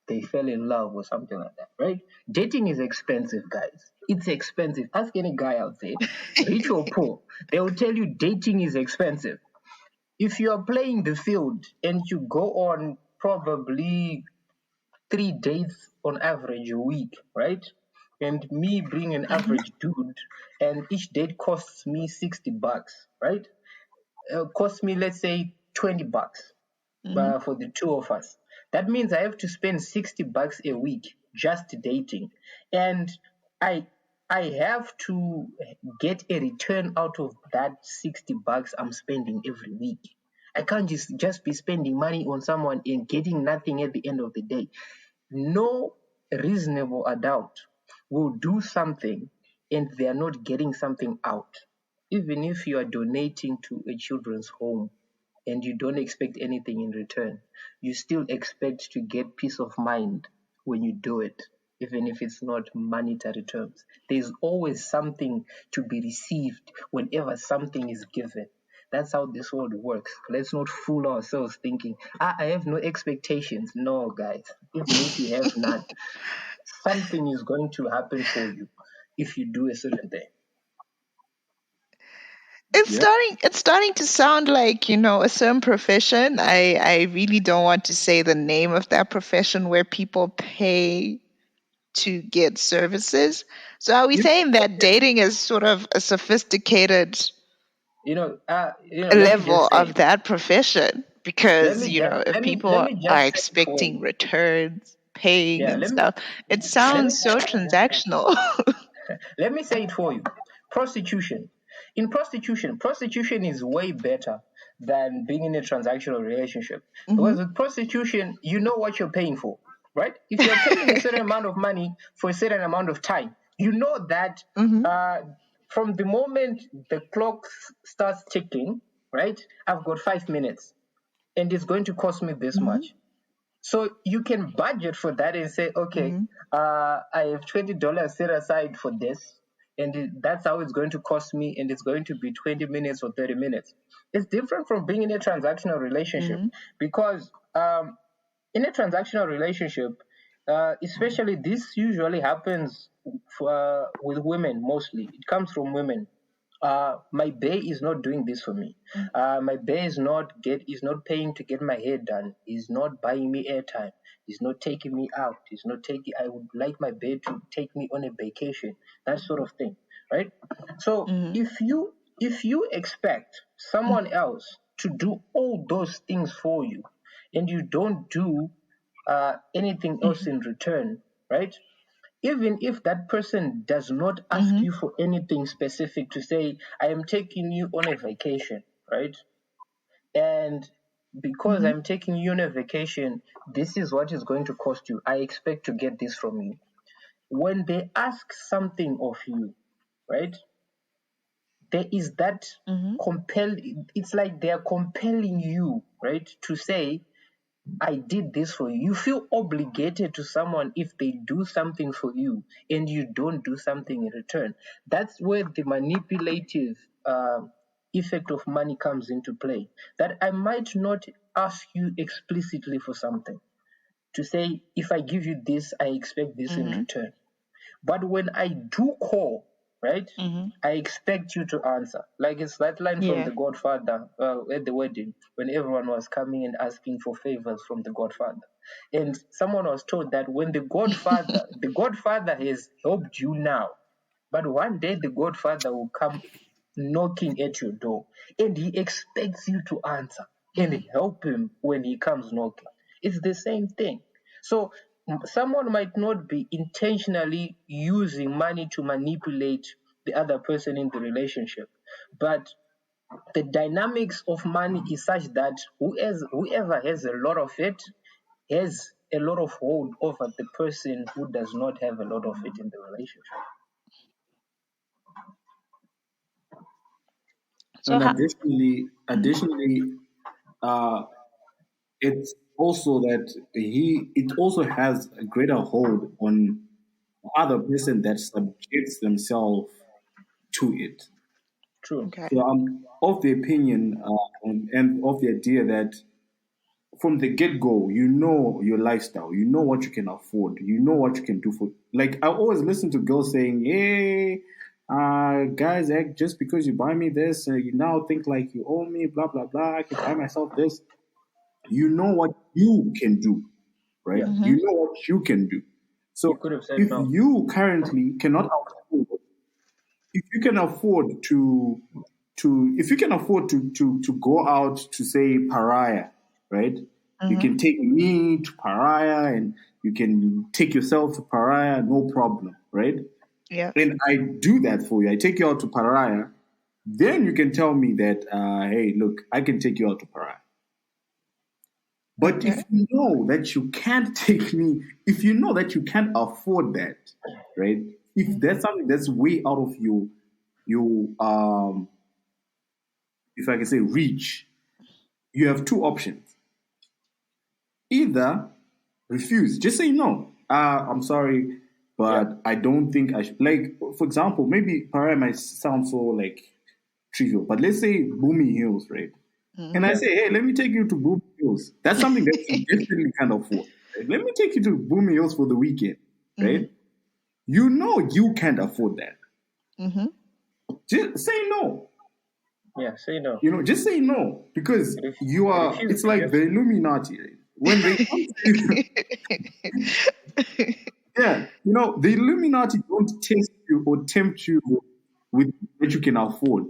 they fell in love or something like that, right? Dating is expensive, guys. It's expensive. Ask any guy out there, rich or poor, they will tell you dating is expensive. If you are playing the field and you go on probably 3 dates on average a week, right? And me being an average dude, and each date costs me $60, right? Costs me, let's say, $20 for the two of us. That means I have to spend $60 a week just dating, and I I have to get a return out of that $60 I'm spending every week. I can't just be spending money on someone and getting nothing at the end of the day. No reasonable adult will do something and they are not getting something out. Even if you are donating to a children's home and you don't expect anything in return, you still expect to get peace of mind when you do it, even if it's not monetary terms. There's always something to be received whenever something is given. That's how this world works. Let's not fool ourselves thinking, I have no expectations. No, guys, even if you have none, something is going to happen for you if you do a certain thing. It's starting to sound like, a certain profession. I really don't want to say the name of that profession where people pay to get services. So are we saying that dating is sort of a sophisticated level of that profession? Because, if people are expecting returns, paying and stuff, it sounds so transactional. Let me say it for you. Prostitution. In prostitution is way better than being in a transactional relationship. Because with prostitution, you know what you're paying for, right? If you're paying a certain amount of money for a certain amount of time, you know that from the moment the clock starts ticking, right? I've got 5 minutes and it's going to cost me this much. So you can budget for that and say, okay, I have $20 set aside for this, and that's how it's going to cost me, and it's going to be 20 minutes or 30 minutes. It's different from being in a transactional relationship because in a transactional relationship, especially this usually happens with women mostly. It comes from women. My bae is not doing this for me. My bae is not paying to get my hair done. He's not buying me airtime. He's not taking me out. He's not taking. I would like my bae to take me on a vacation. That sort of thing, right? So if you expect someone else to do all those things for you, and you don't do anything else in return, right? Even if that person does not ask you for anything specific to say, I am taking you on a vacation, right? And because I'm taking you on a vacation, this is what is going to cost you. I expect to get this from you. When they ask something of you, right? There is that it's like they are compelling you, right? To say, I did this for you. You feel obligated to someone if they do something for you and you don't do something in return. That's where the manipulative effect of money comes into play. That I might not ask you explicitly for something to say, if I give you this, I expect this in return. But when I do call, right, I expect you to answer. Like it's that line from The Godfather at the wedding when everyone was coming and asking for favors from the Godfather. And someone was told that when the Godfather has helped you now, but one day the Godfather will come knocking at your door and he expects you to answer and help him when he comes knocking. It's the same thing. So someone might not be intentionally using money to manipulate the other person in the relationship, but the dynamics of money is such that whoever has a lot of it has a lot of hold over the person who does not have a lot of it in the relationship. So and additionally, it's also that it also has a greater hold on the other person that subjects themselves to it. True. Okay. So I'm of the opinion and of the idea that from the get go, you know your lifestyle, you know what you can afford, you know what you can do for. Like I always listen to girls saying, "Hey, guys, just because you buy me this, you now think like you owe me, blah blah blah. I can buy myself this." You know what you can do, right? Yeah. You know what you can do. So You could have said if no. you currently cannot afford, if you can afford if you can afford to go out to say Pariah, right? You can take me to Pariah and you can take yourself to Pariah, no problem, right? Yeah. And I do that for you. I take you out to Pariah. Then you can tell me that, hey, look, I can take you out to Pariah. But Okay. if you know that you can't take me, if you know that you can't afford that, right? If that's something that's way out of your if I can say reach, you have two options. Either refuse, just say no. I'm sorry, but I don't think I should. Like, for example, maybe Pariah might sound so like trivial, but let's say Boomy Hills, right? And I say, hey, let me take you to Boomy Hills. That's something that you definitely can't afford. Right? Let me take you to Boomy Hills for the weekend, right? You know you can't afford that. Just say no. Yeah, say no. You know, just say no because you are. refuse It's to like just- the Illuminati. Right? When they come to you, yeah, you know, the Illuminati don't test you or tempt you with what you can afford.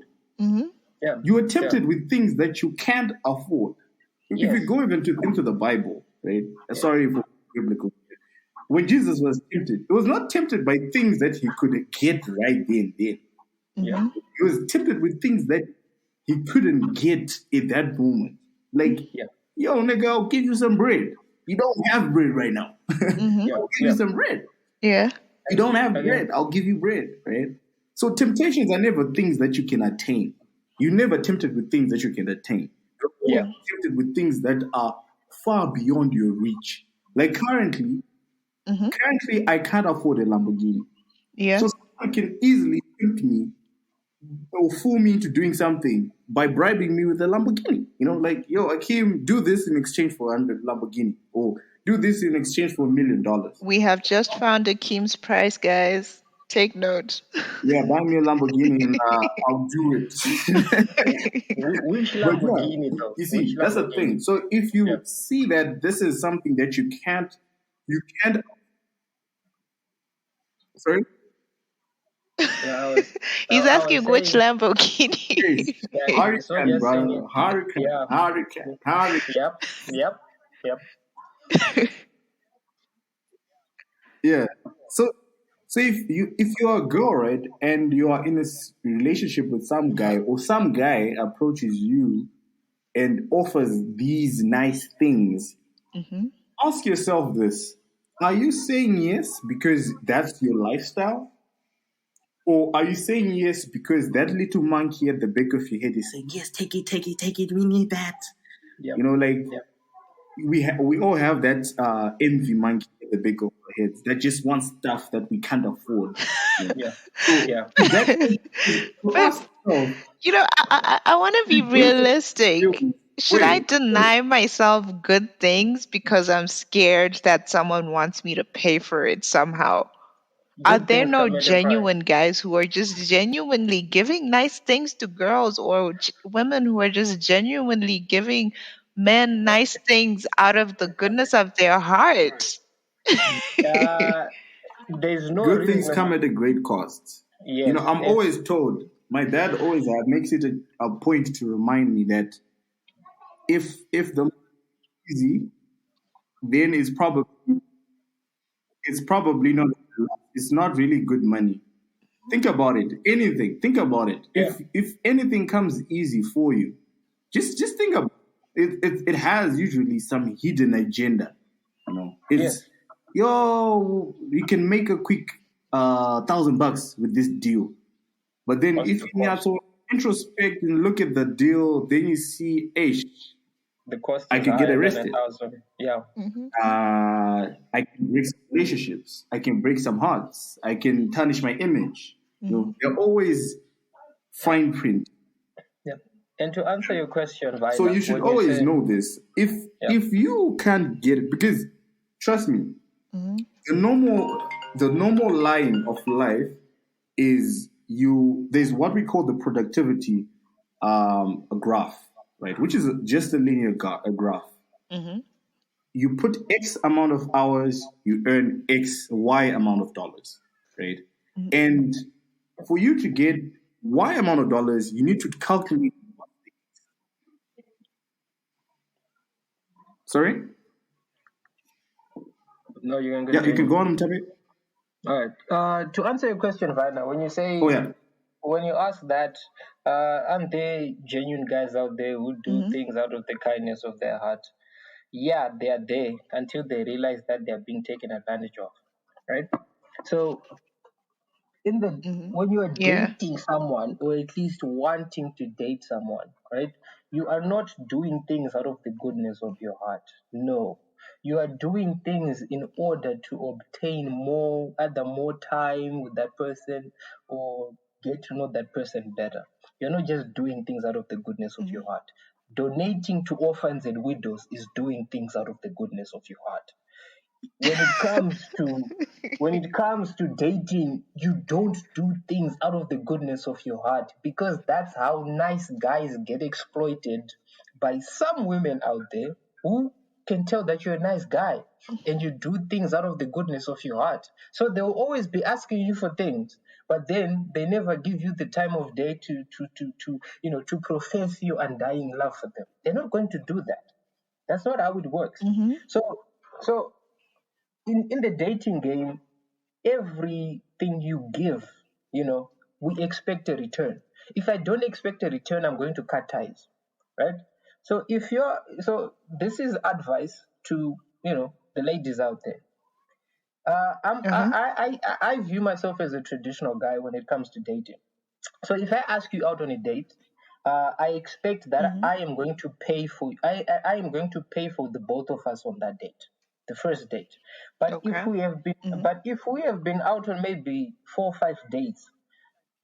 Yeah. You are tempted with things that you can't afford. Yes. If you go even into the Bible, right? Sorry for biblical. When Jesus was tempted, he was not tempted by things that he could get right then. Yeah. He was tempted with things that he couldn't get in that moment. Like, Yeah. yo, nigga, I'll give you some bread. You don't have bread right now. I'll give you some bread. Yeah. You don't have bread. I'll give you bread, right? So temptations are never things that you can attain. You're never tempted with things that you can attain. You're always tempted with things that are far beyond your reach. Like currently, I can't afford a Lamborghini. Yeah. So someone can easily tempt me or fool me into doing something by bribing me with a Lamborghini. You know, like, yo, Akeem, do this in exchange for a Lamborghini, or do this in exchange for $1 million. We have just found Akeem's price, guys. Take note. Yeah, buy me a Lamborghini and I'll do it. Which But Lamborghini though? you see, that's the thing. So if you see that this is something that you can't, sorry? Yeah, He's asking which Lamborghini. Hurricane, brother. Hurricane. Yep. Yeah. So if you are a girl, right, and you are in a relationship with some guy, or some guy approaches you and offers these nice things, ask yourself this: are you saying yes because that's your lifestyle, or are you saying yes because that little monkey at the back of your head is saying yes, take it, we need that? Yep. You know, like we all have that envy monkey at the back of our heads that just wants stuff that we can't afford. Yeah. You know, I want to be realistic. Should I deny myself good things because I'm scared that someone wants me to pay for it somehow? Are there no genuine guys who are just genuinely giving nice things to girls, or women who are just genuinely giving men nice things out of the goodness of their heart? There's no good things come at a great cost. Yes, you know, I'm always told, my dad always makes it a point to remind me that if the money is easy, then it's probably not, it's not really good money. Think about it. Think about it. If anything comes easy for you, just think about it. It has usually some hidden agenda. You know, it's yo, you can make a quick $1,000 with this deal. But then if you have to introspect and look at the deal, then you see, the cost I could get arrested. Yeah. I can break some relationships. I can break some hearts. I can tarnish my image. You know, they're always fine print. And to answer your question, Vina, So you should when you always say, know this. If you can't get it, because trust me, the normal line of life is there's what we call the productivity a graph, right? Which is just a linear a graph. You put X amount of hours, you earn Y amount of dollars, right? And for you to get Y amount of dollars, you need to calculate. Sorry? no, you can Yeah, you can continue. go on, Mutape. All right. To answer your question, Vina, when you say, Oh, yeah. when you ask that, aren't there genuine guys out there who do things out of the kindness of their heart? Yeah, they are there until they realize that they are being taken advantage of, right? So when you are Yeah. dating someone, or at least wanting to date someone, right, you are not doing things out of the goodness of your heart. No, you are doing things in order to obtain either more time with that person, or get to know that person better. You're not just doing things out of the goodness of your heart. Donating to orphans and widows is doing things out of the goodness of your heart. When it comes to dating, you don't do things out of the goodness of your heart, because that's how nice guys get exploited by some women out there who can tell that you're a nice guy and you do things out of the goodness of your heart. So they'll always be asking you for things, but then they never give you the time of day to profess your undying love for them. They're not going to do that. That's not how it works. So in the dating game, everything you give, we expect a return. If I don't expect a return, I'm going to cut ties, right? So this is advice to the ladies out there. I view myself as a traditional guy when it comes to dating. So if I ask you out on a date, I expect that I am going to pay for I am going to pay for the both of us on that date, the first date. But if we have been out on maybe 4 or 5 dates,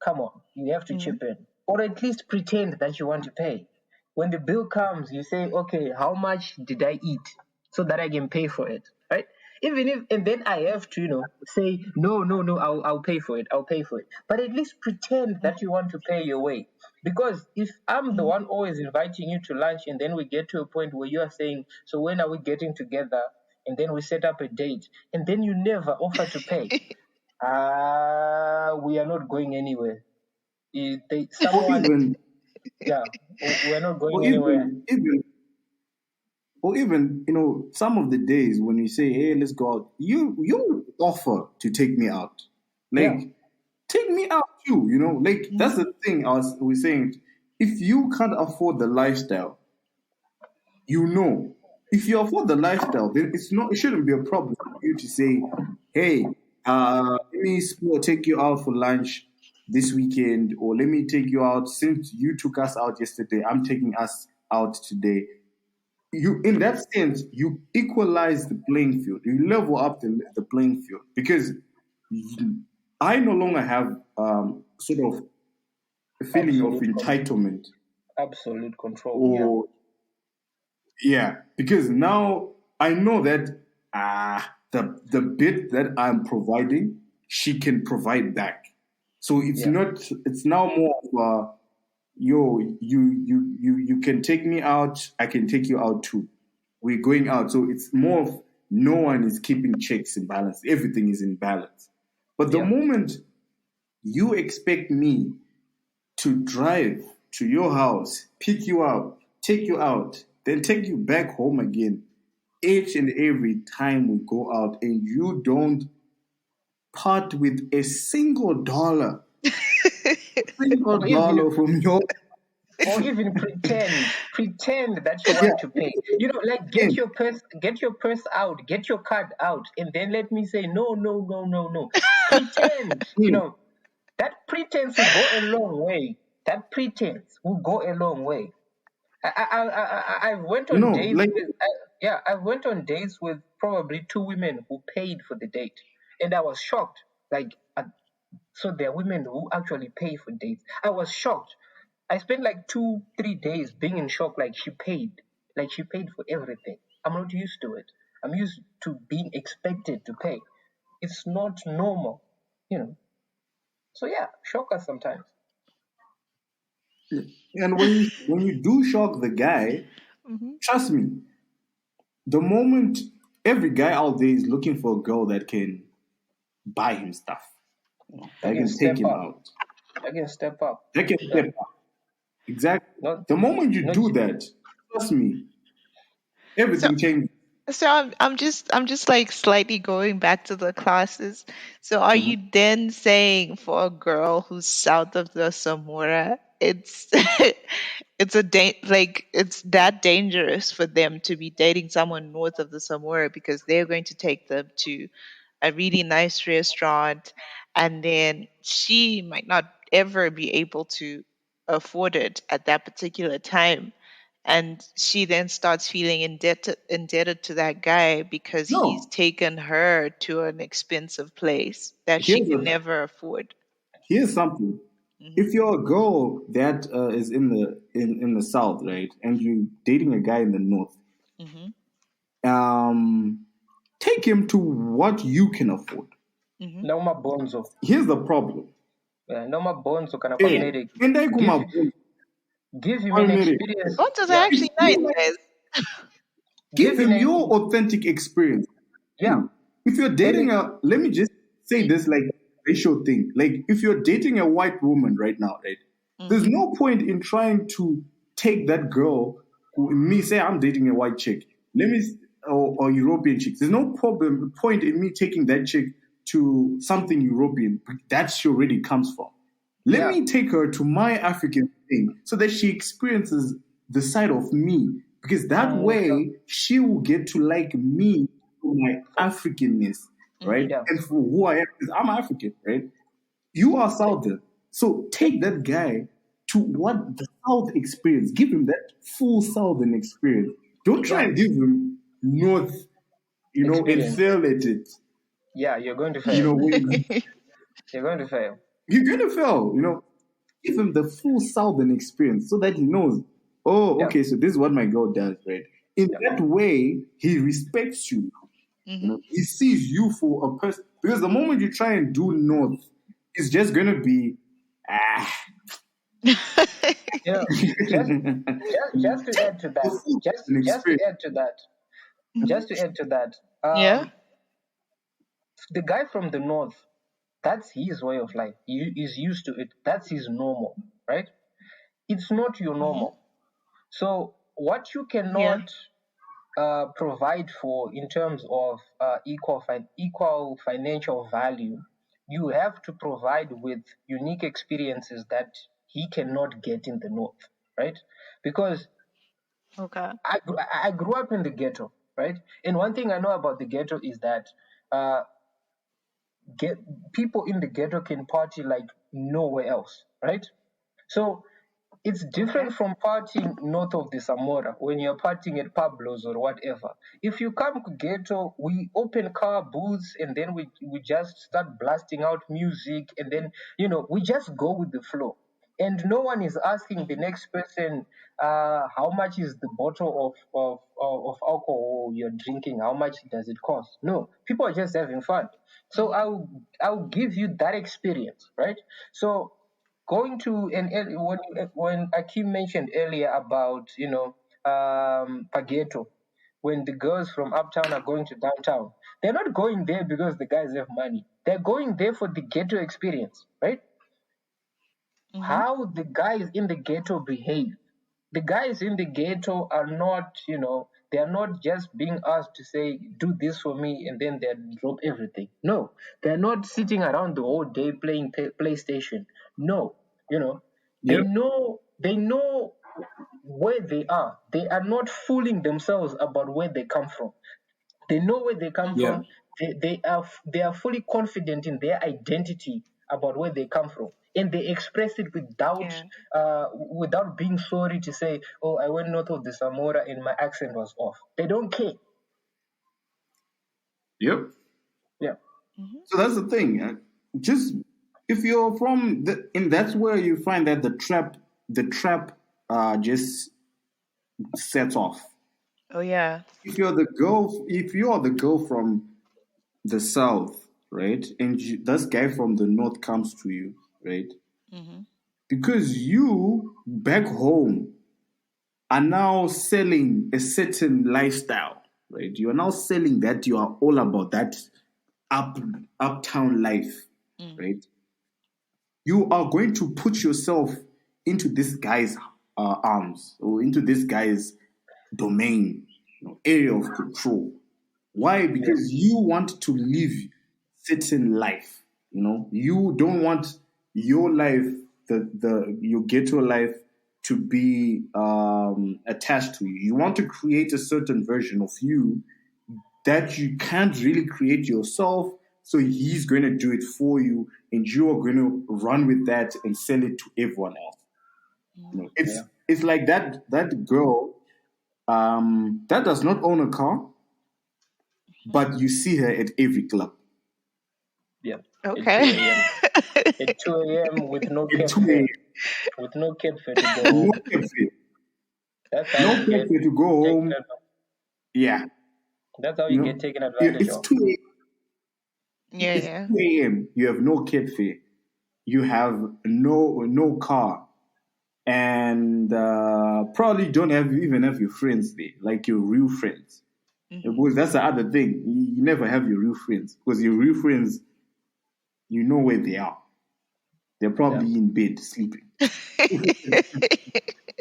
come on, you have to chip in, or at least pretend that you want to pay. When the bill comes, you say, okay, how much did I eat, so that I can pay for it, right? Even if, and then I have to, say, no, no, no, I'll pay for it, I'll pay for it. But at least pretend that you want to pay your way. Because if I'm the one always inviting you to lunch, and then we get to a point where you are saying, so when are we getting together? And then we set up a date, and then you never offer to pay. We are not going anywhere. Or We're not going anywhere. even some of the days when you say, hey, let's go out, you offer to take me out, Yeah, like take me out too, like that's the thing we're saying. If you can't afford the lifestyle, if you afford the lifestyle, then it shouldn't be a problem for you to say, hey, let me take you out for lunch this weekend, or let me take you out, since you took us out yesterday, I'm taking us out today. You, in that sense, you equalize the playing field, you level up the playing field, because I no longer have sort of a feeling of entitlement, absolute control. or because now I know that the bit that I'm providing, she can provide back. So it's now more of you can take me out, I can take you out too. We're going out. So it's more of no one is keeping checks in balance. Everything is in balance. But the moment you expect me to drive to your house, pick you up, take you out, then take you back home again, each and every time we go out, and you don't part with a single dollar, from your, or even pretend that you want to pay. Like get your purse out, get your card out, and then let me say no, no, no, no, no. Pretend, that pretense will go a long way. That pretense will go a long way. I went on dates with I went on dates with probably 2 women who paid for the date, and I was shocked. Like, so there are women who actually pay for dates. I was shocked. I spent like 2-3 days being in shock. Like she paid for everything. I'm not used to it. I'm used to being expected to pay. It's not normal, you know. So yeah, shock us sometimes. And when you do shock the guy, trust me, the moment every guy out there is looking for a girl that can buy him stuff, that can take him out, I can step up. that can step up. Exactly. The moment you do that, trust me, everything changes. So I'm just like slightly going back to the classes. So are you then saying for a girl who's south of the Samora, it's it's it's that dangerous for them to be dating someone north of the Samora because they're going to take them to a really nice restaurant, and then she might not ever be able to afford it at that particular time, and she then starts feeling indebted to that guy because he's No, taken her to an expensive place that she here's can a, never afford. here's something. If you're a girl that is in the south, right, and you're dating a guy in the north, take him to what you can afford. Noma bonzo. Here's the problem. Noma bonzo kana Hey, comedic. give Give him an experience. Bontos are actually nice, guys. Give him your authentic experience. Yeah. If you're dating let me just say this like racial thing. Like if you're dating a white woman right now, right? There's no point in trying to take that girl say I'm dating a white chick. Or European chicks. There's no point in me taking that chick to something European. That's she already comes from. Let me take her to my African thing so that she experiences the side of me. Because that way she will get to like me for my Africanness, right? Yeah. And for who I am, because I'm African, right? You are Southern. So take that guy to what the South experience. Give him that full Southern experience. Don't try and give him North, and fail at it. Yeah, you're going to fail. You're going to fail. You're going to fail, Give him the full Southern experience so that he knows, okay, so this is what my girl does, right? In that way, he respects you. He sees you for a person. Because the moment you try and do North, it's just going to be, Yeah. Just to add to that. Just to add to that. The guy from the north, that's his way of life. He is used to it. That's his normal, right? It's not your normal. So what you cannot provide for in terms of equal financial value, you have to provide with unique experiences that he cannot get in the north, right? Because I grew up in the ghetto, right? And one thing I know about the ghetto is that people in the ghetto can party like nowhere else, right? So it's different from partying north of the Samora when you're partying at Pablo's or whatever. If you come to ghetto, we open car booths and then we just start blasting out music and then, we just go with the flow. And no one is asking the next person, how much is the bottle of alcohol you're drinking? How much does it cost? No, people are just having fun. So I'll give you that experience, right? So going to when Akim mentioned earlier about Pageto, when the girls from uptown are going to downtown, they're not going there because the guys have money. They're going there for the ghetto experience, right? How the guys in the ghetto behave. The guys in the ghetto are not, they are not just being asked to say, do this for me, and then they drop everything. No, they're not sitting around the whole day playing PlayStation. No, they know where they are. They are not fooling themselves about where they come from. They know where they come from. They are fully confident in their identity about where they come from, and they express it without being sorry to say, "Oh, I went north of the Samora and my accent was off." They don't care. Yep. Yeah. So that's the thing. Just if you're from and that's where you find that the trap the trap just sets off. Oh yeah. If you are the girl from the south, right, and this guy from the north comes to you, right, Mm-hmm. because you back home are now selling a certain lifestyle, right? You are now selling that you are all about that up uptown life, Mm. right? You are going to put yourself into this guy's arms or into this guy's domain, area of control. Why? Yeah. Because you want to live certain life. You don't want your life, the your ghetto life, to be attached to you. You want to create a certain version of you that you can't really create yourself. So he's going to do it for you, and you are going to run with that and sell it to everyone else. Yeah. It's like that girl that does not own a car, but you see her at every club. Yeah. At 2 Okay. a.m. At 2 a.m. with no At 2 a.m. cafe, with no cafe to go No home. cafe. That's how No you get cafe to go taken. home. Yeah. That's how You you know, get taken advantage it's of. 2 a.m. Yeah, It's yeah. 2 a.m. You have no cafe. You have no car. And probably don't even have your friends there, like your real friends. Mm-hmm. Because that's the other thing. You never have your real friends. Because your real friends, you know where they are. They're Yeah. probably in bed sleeping.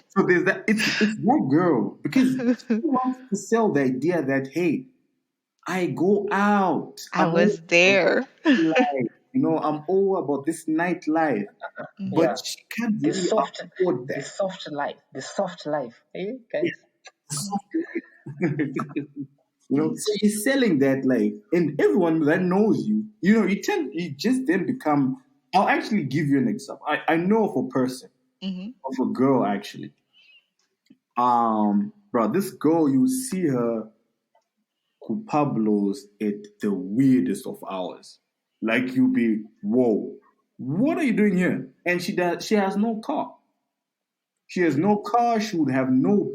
So there's that. It's that girl because she wants to sell the idea that, hey, I go out. I was there. I'm all about this nightlife, Mm-hmm. but Yeah. she can't The really soft, afford the that. soft life, the soft life. Hey Yeah, guys. soft life. So you're selling that life, and everyone that knows you, you just then become. I'll actually give you an example. I know of a person, Mm-hmm. of a girl actually. Bro, this girl, you see her Pablo's at the weirdest of hours. Like you'll be, whoa, what are you doing here? And she has no car. She has no car. She would have no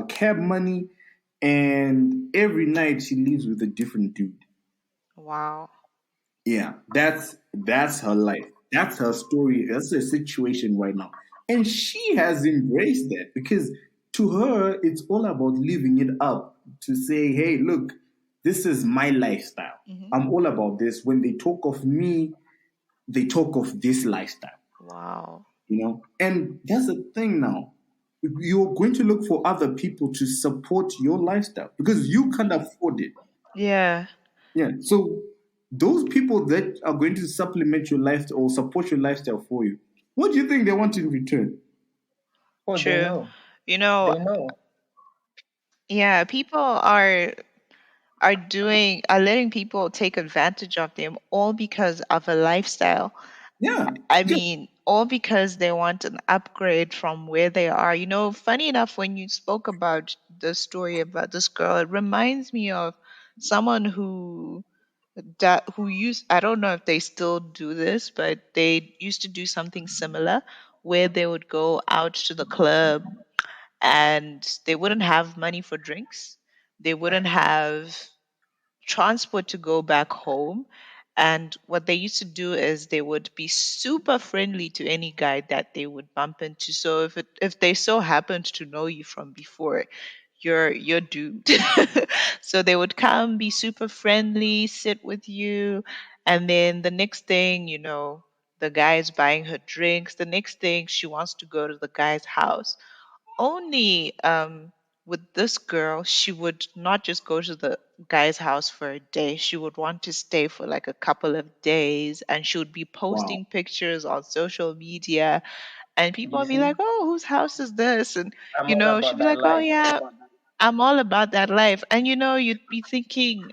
cab money, and every night she leaves with a different dude. Wow. Yeah, that's her life. That's her story. That's her situation right now. And she has embraced that because to her it's all about living it up. To say, hey, look, this is my lifestyle. Mm-hmm. I'm all about this. When they talk of me, they talk of this lifestyle. Wow. And that's the thing now. You're going to look for other people to support your lifestyle because you can't afford it. Yeah. Yeah. So those people that are going to supplement your life or support your lifestyle for you, what do you think they want in return? Oh, they True. know. You know, They know. yeah, people are letting people take advantage of them all because of a lifestyle. Yeah. I Yeah. mean, all because they want an upgrade from where they are. Funny enough, when you spoke about the story about this girl, it reminds me of someone who used, I don't know if they still do this, but they used to do something similar where they would go out to the club and they wouldn't have money for drinks. They wouldn't have transport to go back home. And what they used to do is they would be super friendly to any guy that they would bump into. So if they so happened to know you from before, you're doomed. So they would come, be super friendly, sit with you, and then the next thing, the guy is buying her drinks. The next thing, she wants to go to the guy's house. Only with this girl, she would not just go to the guy's house for a day. She would want to stay for like a couple of days, and she would be Wow. posting pictures on social media, and people You would be see, like, "Oh, whose house is this?" And I'm all she'd about be that like, "Oh life. yeah, I'm all about that life." And you'd be thinking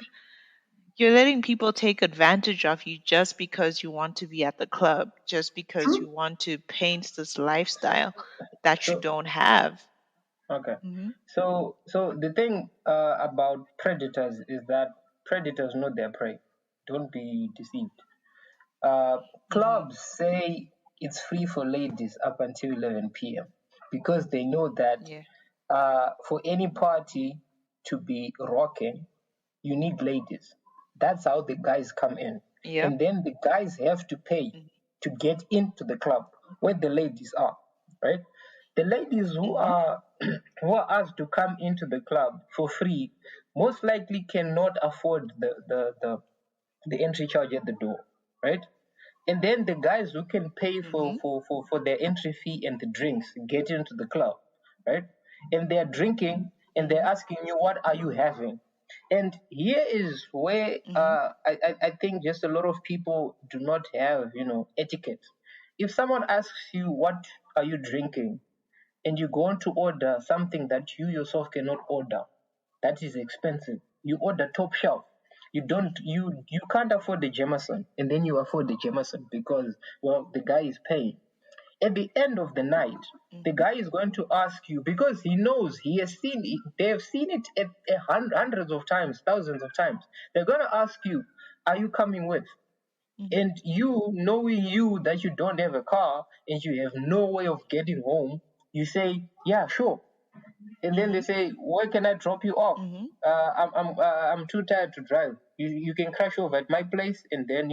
you're letting people take advantage of you just because you want to be at the club, just because you True. want to paint this lifestyle that you So don't have. okay. Hmm. So the thing about predators is that predators know their prey. Don't be deceived. Uh, Hmm. Clubs say it's free for ladies up until 11 p.m. because they know that Yeah. for any party to be rocking, you need ladies. That's how the guys come in. Yep. And then the guys have to pay to get into the club where the ladies are, right? The ladies who are who are asked to come into the club for free most likely cannot afford the entry charge at the door, right? And then the guys who can pay for their entry fee and the drinks get into the club, right? And they're drinking and they're asking you, what are you having? And here is where I think just a lot of people do not have, etiquette. If someone asks you, what are you drinking? And you go on to order something that you yourself cannot order, that is expensive. You order top shelf. You can't afford the Jameson, and then you afford the Jameson because the guy is paying. At the end of the night, the guy is going to ask you because he knows he has seen it. They have seen it hundreds of times, thousands of times. They're going to ask you, "Are you coming with?" And you, knowing you that you don't have a car and you have no way of getting home, you say, "Yeah, sure." And then they say, "Where can I drop you off? I'm too tired to drive. You can crash over at my place, and then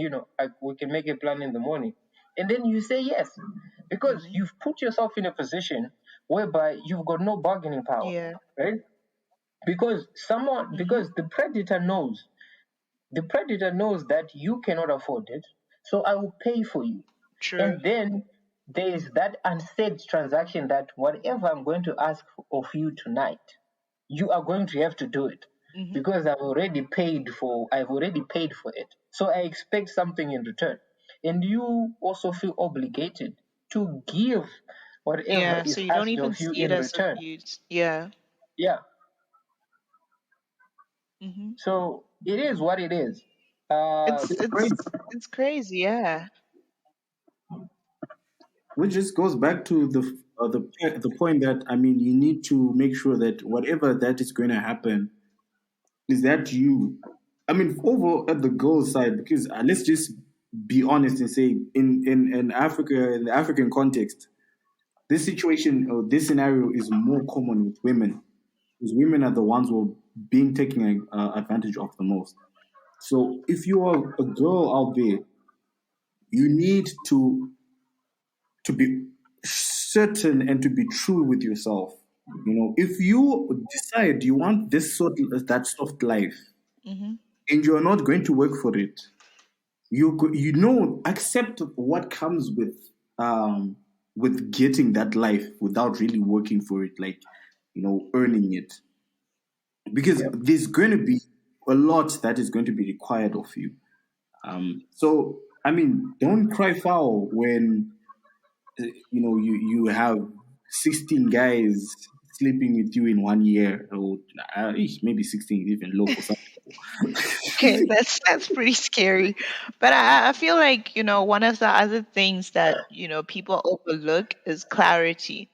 we can make a plan in the morning." And then you say yes, because you've put yourself in a position whereby you've got no bargaining power, Yeah. right? Because the predator knows. The predator knows that you cannot afford it, so I will pay for you. True. And then there is that unsaid transaction that whatever I'm going to ask of you tonight, you are going to have to do it because I've already paid for it. So I expect something in return. And you also feel obligated to give whatever Yeah. is So you don't asked even of you see it in as return. abuse. Yeah. Yeah. Mm-hmm. So it is what it is. It's crazy. Yeah. Which just goes back to the point that, I mean, you need to make sure that whatever that is going to happen is that you. I mean, over at the girls' side, because let's just be honest and say, in Africa, in the African context, this situation or this scenario is more common with women, because women are the ones who are being taken advantage of the most. So if you are a girl out there, you need to be certain and to be true with yourself. You know, if you decide you want that soft life, and you are not going to work for it, accept what comes with getting that life without really working for it, like, earning it, because there's going to be a lot that is going to be required of you. So I mean, don't cry foul when you have 16 guys sleeping with you in 1 year, or maybe 16 is even low for some. Okay, that's pretty scary. But I feel like, one of the other things that, people overlook is clarity.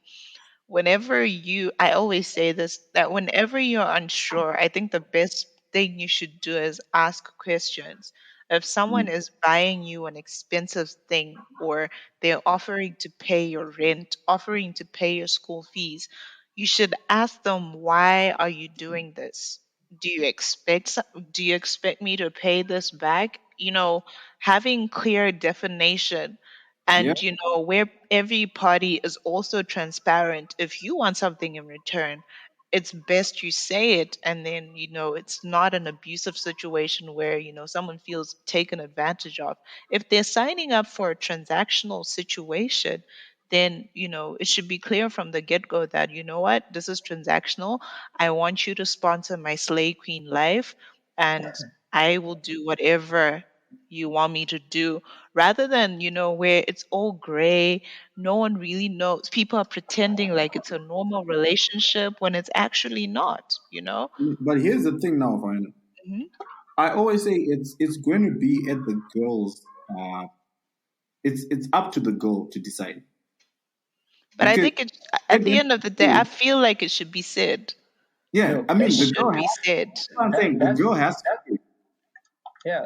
I always say this, that whenever you're unsure, I think the best thing you should do is ask questions. If someone is buying you an expensive thing, or they're offering to pay your rent, offering to pay your school fees, you should ask them, why are you doing this? Do you expect do you expect me to pay this back? Having clear definition, Yeah. and where every party is also transparent. If you want something in return, it's best you say it, and then it's not an abusive situation where someone feels taken advantage of. If they're signing up for a transactional situation, then it should be clear from the get-go that, what, this is transactional. I want you to sponsor my slay queen life, and I will do whatever you want me to do, rather than where it's all gray. No one really knows. People are pretending like it's a normal relationship when it's actually not. But here's the thing now, Vina. Mhm. I always say it's going to be at the girls. It's up to the girl to decide, But I because think at at the the end end of of the the day, day, I feel like it should be said. yeah, No, I It mean, the girl should has. be said. That's what I'm saying. The that's girl has.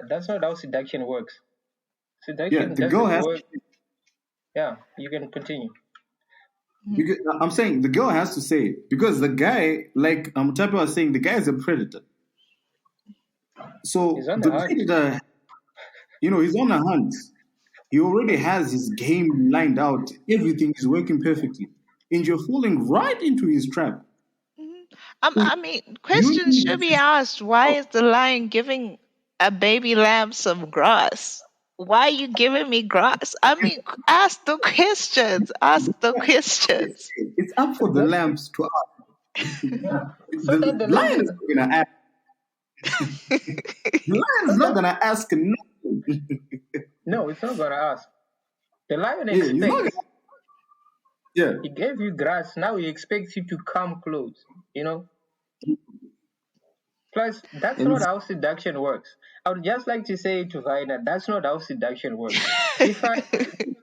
that's not how seduction works. Yeah, Seduction the girl doesn't has. work. Yeah, you can continue. Because I'm saying the girl has to say it because the guy, like Mutape was saying, the guy is a predator. So He's on the the hunt. predator, he's on a hunt. He already has his game lined out. Everything is working perfectly, and you're falling right into his trap. So I mean, you questions need should be to asked. Why stop. is the lion giving a baby lamb some grass? Why are you giving me grass? I mean, ask the questions. Ask the questions. It's up for the Exactly. lambs to ask. Yeah. So The that the lion lady, is not gonna ask. The lion so is not that gonna ask nothing. no, it's not gonna ask. The lion Yeah, he's not gonna. expects. Yeah, He gave you grass. Now he expects you to come close. You know. Plus, that's and not how seduction works. I would just like to say to Vaina, that's not how seduction works.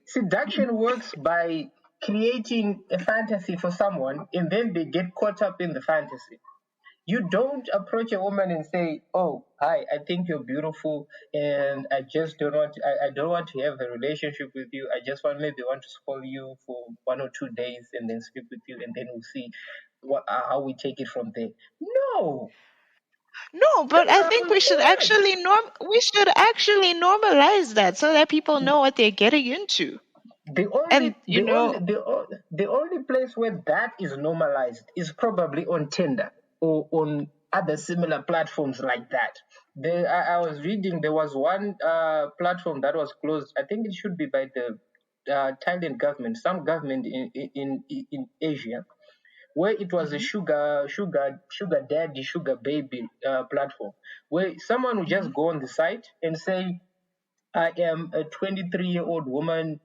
Seduction works by creating a fantasy for someone and then they get caught up in the fantasy. You don't approach a woman and say, "Oh, hi, I think you're beautiful, and I just don't want. I don't want to have a relationship with you. I just maybe want to spoil you for 1 or 2 days and then sleep with you, and then we'll see how we take it from there." No, No, but that's I not think how it works. we should actually normalize that so that people know what they're getting into. The And only the only the only place where that is normalized is probably on Tinder or on other similar platforms like that. I was reading there was one platform that was closed. I think it should be by the Thailand government, some government in Asia, where it was a sugar daddy, sugar baby platform, where someone would just go on the site and say, "I am a 23-year-old woman.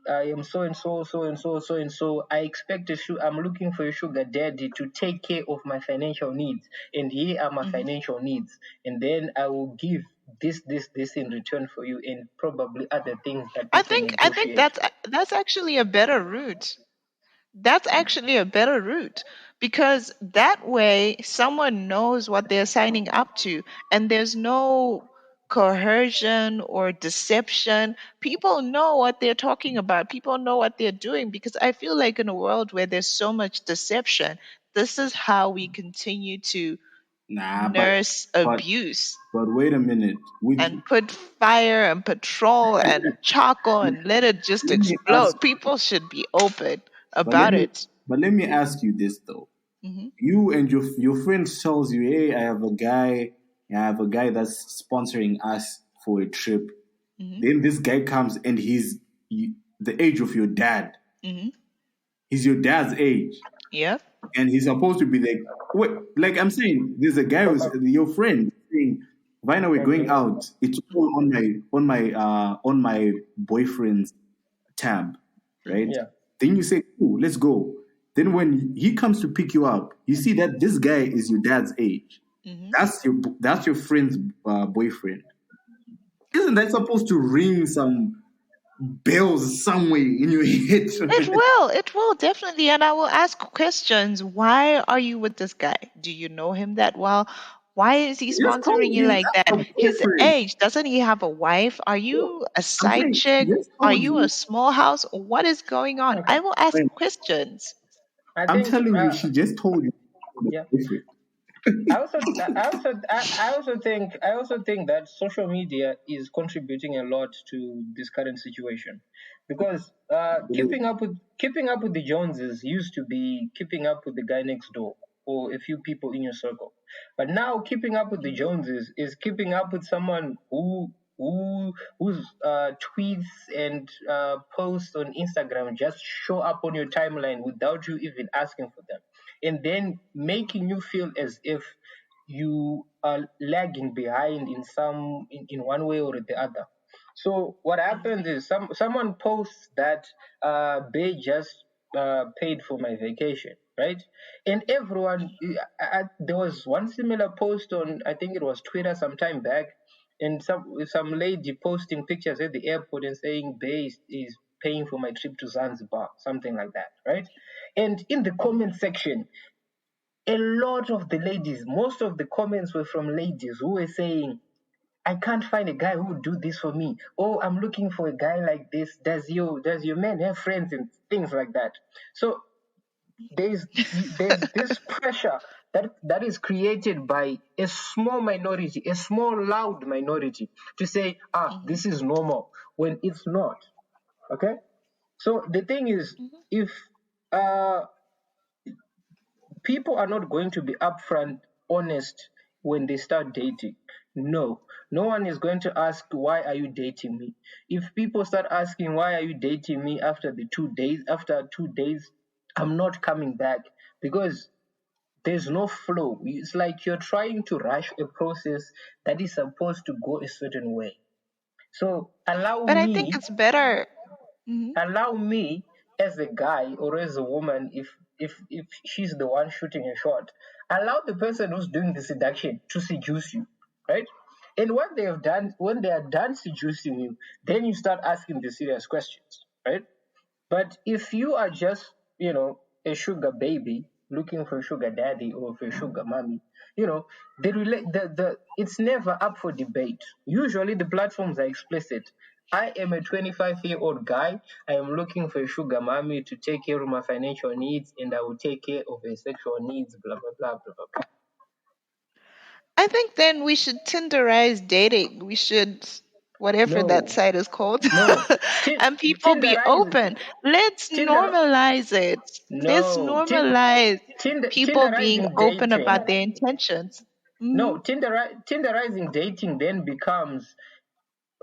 I am so and so, so and so, so and so. I expect I'm looking for a sugar daddy to take care of my financial needs, and here are my financial needs. And then I will give this in return for you, and probably other things that we can I think negotiate." that's actually a better route. That's actually a better route because that way someone knows what they're signing up to and there's no coercion or deception. People know what they're talking about. People know what they're doing because I feel like in a world where there's so much deception, this is how we continue to nah, nurse but abuse but wait a minute. With and put fire and petrol and charcoal and let it just let me ask, explode. People should be open but let about me it. but let me ask you this though. You and your friend tells you, "Hey, I have a guy that's sponsoring us for a trip." Then this guy comes and the age of your dad. He's your dad's age, Yeah. and he's supposed to be like, wait, like I'm saying, there's a guy who's your friend saying, "Vina, we're going Okay. out. It's all on my boyfriend's tab, right?" Yeah. Then you say, "Cool, let's go." Then when he comes to pick you up, you see that this guy is your dad's age. That's your friend's boyfriend. Isn't that supposed to ring some bells somewhere in your head? It will definitely. And I will ask questions. Why are you with this guy? Do you know him that well? Why is he He just sponsoring told you you like that's that? your His boyfriend. age, doesn't he have a wife? Are Look, you a I'm side saying he chick? just Are told you a you. small house? What is going on? Okay. I will ask Friend, questions. I I'm think. telling you, she just told you. Yeah. Boyfriend. I also think that social media is contributing a lot to this current situation, because keeping up with the Joneses used to be keeping up with the guy next door or a few people in your circle, but now keeping up with the Joneses is keeping up with someone whose tweets and posts on Instagram just show up on your timeline without you even asking for them, and then making you feel as if you are lagging behind in one way or the other. So what happens is someone posts that they just paid for my vacation, right? And everyone, there was one similar post on, I think it was Twitter some time back, and some lady posting pictures at the airport and saying Bay is paying for my trip to Zanzibar, something like that, right? And in the comment section, a lot of the ladies, most of the comments were from ladies who were saying, I can't find a guy who would do this for me. Oh, I'm looking for a guy like this. Does your man have friends and things like that? So there's this pressure that is created by a small minority, a small loud minority, to say, this is normal when it's not. Okay? So the thing is, if people are not going to be upfront, honest when they start dating. No one is going to ask, why are you dating me? If people start asking, why are you dating me after 2 days, I'm not coming back, because there's no flow. It's like you're trying to rush a process that is supposed to go a certain way. So But I think it's better. allow me as a guy or as a woman, if she's the one shooting a shot, allow the person who's doing the seduction to seduce you, right? And when they are done seducing you, then you start asking the serious questions, right? But if you are just, a sugar baby looking for a sugar daddy or for a sugar mommy, it's never up for debate. Usually the platforms are explicit. I am a 25-year-old guy. I am looking for a sugar mommy to take care of my financial needs, and I will take care of her sexual needs, blah, blah, blah, blah, blah, blah. I think then we should Tinderize dating. We should, whatever that site is called, and people be open. Let's normalize it. Let's normalize people being open about their intentions. No, Tinderizing dating then becomes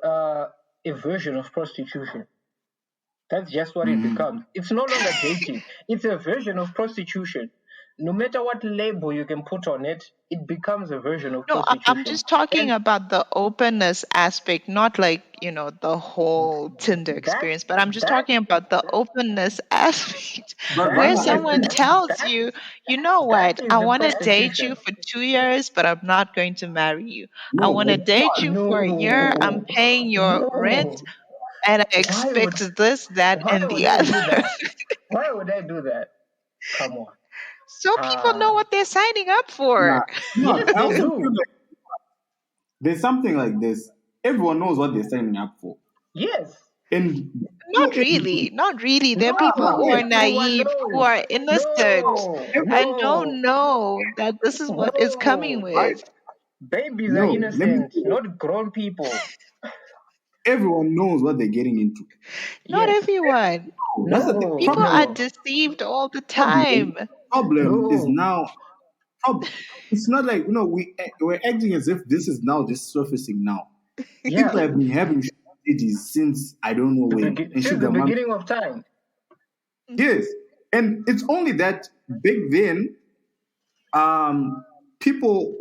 a version of prostitution. That's just what it becomes. It's no longer dating. It's a version of prostitution. No matter what label you can put on it, it becomes a version of prostitution. I'm just talking about the openness aspect, not like, the whole Tinder experience, but I'm just talking about the openness aspect where someone tells you, you know what, I want to date you for 2 years, but I'm not going to marry you. I want to date you for a year. I'm paying your rent. And I expect this, that, and the other. Why would I do that? Come on. So people know what they're signing up for. Yes, they do. There's something like this. Everyone knows what they're signing up for. Yes. And not really. There are people who are naive, who are innocent, and don't know that this is what is coming with. Babies are innocent, not grown people. Everyone knows what they're getting into. Not everyone. People are deceived all the time. Problem is now, it's not like, we're acting as if this is now just surfacing now. People have been having stages since I don't know when. Since the beginning of time. Yes. And it's only that back then, people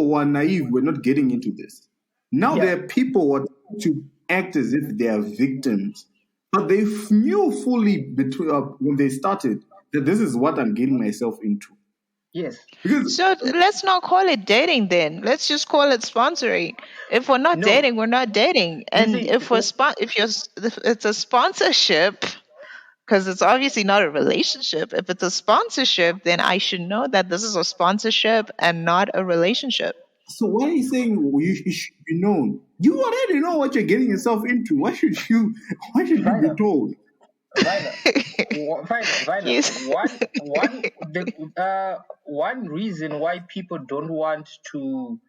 were naive, were not getting into this. Now there are people who are to act as if they are victims, but they knew fully when they started that this is what I'm getting myself into. Yes. So let's not call it dating then. Let's just call it sponsoring. If we're not dating, we're not dating. And if it's a sponsorship, because it's obviously not a relationship. If it's a sponsorship, then I should know that this is a sponsorship and not a relationship. So why are you saying you should be known? You already know what you're getting yourself into. Why should you be told? One reason why people don't want to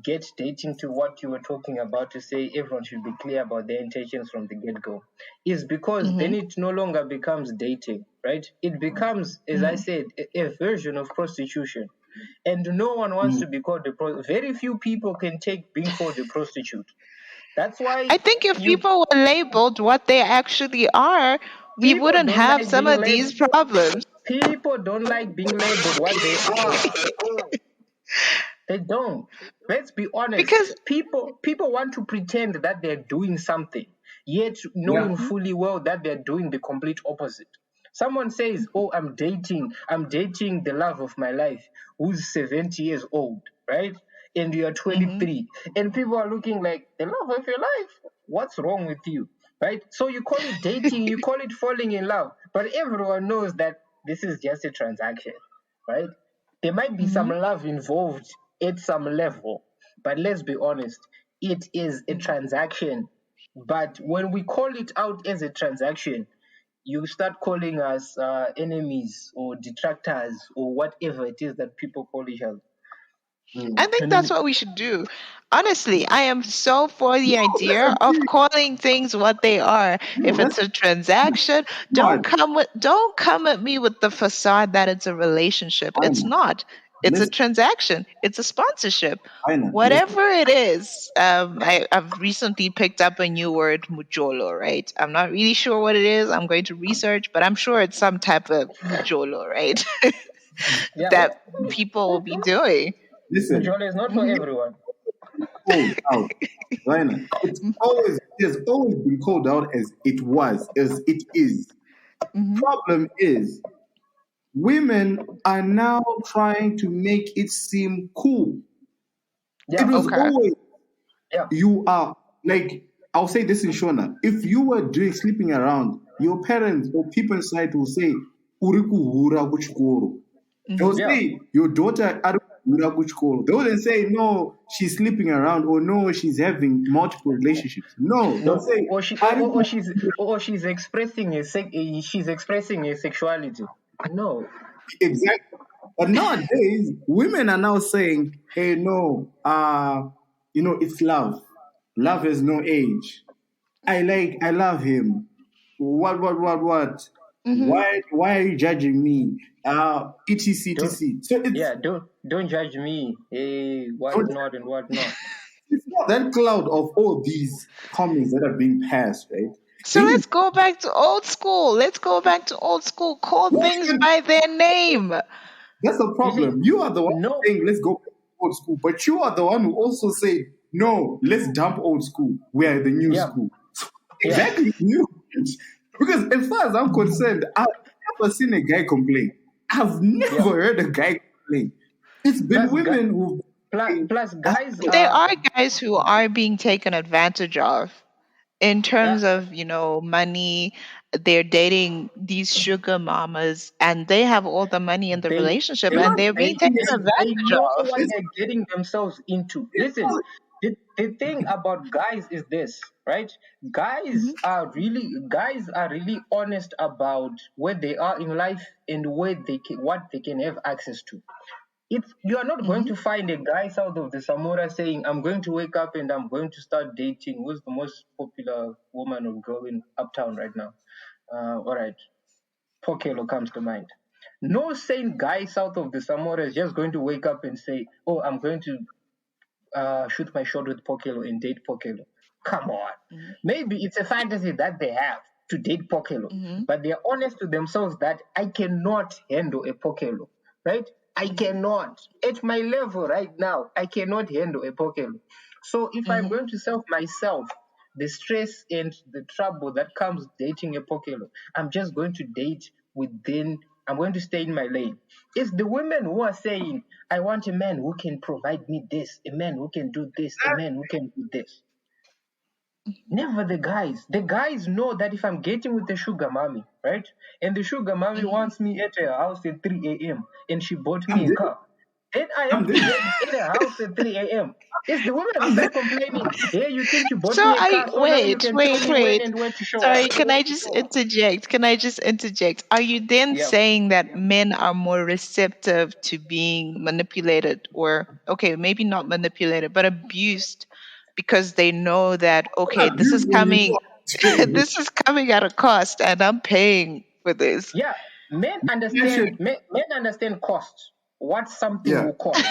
get dating to what you were talking about, to say everyone should be clear about their intentions from the get-go, is because then it no longer becomes dating, right? It becomes, as I said, a version of prostitution. And no one wants to be called a prostitute. Very few people can take being called a prostitute. That's why I think if people were labeled what they actually are, we wouldn't have some of these problems. People don't like being labeled what they are. They don't. Let's be honest. Because people want to pretend that they're doing something, yet knowing fully well that they're doing the complete opposite. Someone says, "Oh, I'm dating the love of my life, who's 70 years old, right? And you're 23." And people are looking like, the love of your life? What's wrong with you? Right? So you call it dating, you call it falling in love. But everyone knows that this is just a transaction, right? There might be some love involved at some level, But let's be honest, it is a transaction. But when we call it out as a transaction, you start calling us enemies or detractors or whatever it is that people call each other. I think that's what we should do. Honestly, I am so for the idea of calling things what they are. If it's a transaction, don't come at me with the facade that it's a relationship. It's not. It's a transaction. It's a sponsorship. Whatever it is. I've recently picked up a new word, mujolo, right? I'm not really sure what it is. I'm going to research, but I'm sure it's some type of mujolo, right? That people will be doing. Listen, Mujolo is not for everyone. Called out, Raina. It has always been called out as it was, as it is. Problem is, women are now trying to make it seem cool. It was always you are like, I'll say this in Shona. If you were sleeping around, your parents or people inside will say, "Uriku hura kuchikoro." They will say your daughter hura kuchikoro. They wouldn't say no, she's sleeping around, or no, she's having multiple relationships. No, they'll say she's expressing a sexuality. No. Exactly. But nowadays, women are now saying, hey, no, it's love. Love has no age. I love him. What? Why are you judging me? etc. So don't judge me. Hey, what not and what not. It's not that cloud of all these comments that are being passed, right? So let's go back to old school. Call things by their name. That's the problem. You are the one saying let's go back to old school, but you are the one who also said no, let's dump old school. We are the new school. Exactly new. Because as far as I'm concerned, I've never seen a guy complain. I've never heard a guy complain. It's been women who plus guys. There are guys who are being taken advantage of in terms of, money. They're dating these sugar mamas and they have all the money in the relationship and they're being taken advantage of. They know what they're getting themselves into. Listen, the thing about guys is this, right? Guys are really honest about where they are in life and what they can have access to. You are not going to find a guy south of the Samora saying, I'm going to wake up and I'm going to start dating. Who's the most popular woman or girl in Uptown right now? All right. Pokelo comes to mind. No sane guy south of the Samora is just going to wake up and say, oh, I'm going to shoot my shot with Pokelo and date Pokelo. Come on. Maybe it's a fantasy that they have to date Pokelo, but they're honest to themselves that I cannot handle a Pokelo, right? I cannot. At my level right now, I cannot handle a Pokelo. So if I'm going to save myself the stress and the trouble that comes dating a Pokelo, I'm just going to I'm going to stay in my lane. It's the women who are saying, I want a man who can provide me this, a man who can do this, a man who can do this. Never the guys. The guys know that if I'm getting with the sugar mommy, right? And the sugar mommy wants me at her house at 3 a.m. and she bought me a car. Then I have to get in her house at 3 a.m. It's the woman who's not complaining. Hey, you think you bought me a car? Wait. Sorry, can I just interject? Are you then saying that men are more receptive to being manipulated or, okay, maybe not manipulated, but abused because they know that, okay, this is coming at a cost and I'm paying for this? Yeah, men understand costs. What something will cost.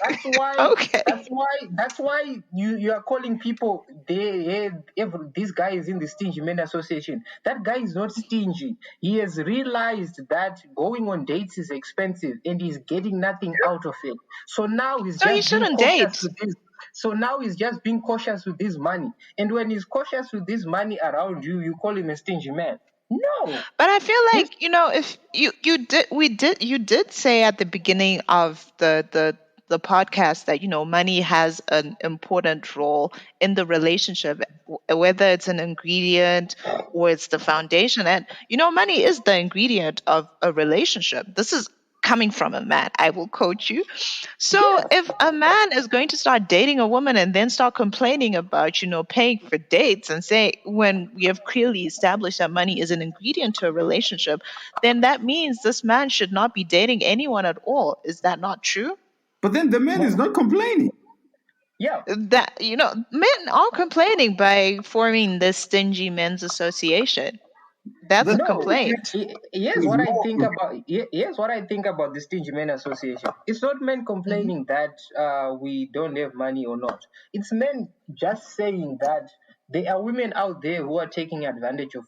That's why you are calling people. This guy is in the Stingy Men Association. That guy is not stingy. He has realized that going on dates is expensive and he's getting nothing out of it. So now he's just being cautious with his money. And when he's cautious with his money around you, you call him a stingy man. No. But I feel like, if you did say at the beginning of the podcast that, money has an important role in the relationship, whether it's an ingredient or it's the foundation. And, money is the ingredient of a relationship. This is coming from a man, I will quote you. So if a man is going to start dating a woman and then start complaining about, paying for dates and say, when we have clearly established that money is an ingredient to a relationship, then that means this man should not be dating anyone at all. Is that not true? But then the man is not complaining. Yeah. That, men are complaining by forming this stingy men's association. That's a complaint. Here's what I think about the Stingy Men Association. It's not men complaining that we don't have money or not. It's men just saying that there are women out there who are taking advantage of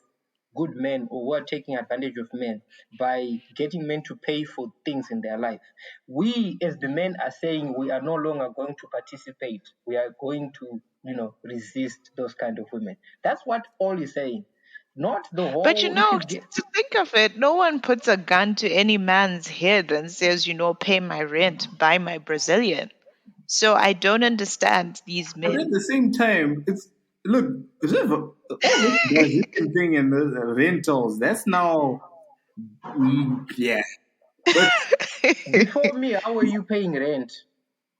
good men or who are taking advantage of men by getting men to pay for things in their life. We as the men are saying we are no longer going to participate. We are going to, resist those kind of women. That's what all is saying. Not the whole. But to think of it, no one puts a gun to any man's head and says, pay my rent, buy my Brazilian. So I don't understand these men. But at the same time, all this Brazilian thing and the rentals, that's now, yeah. But before me, how are you paying rent?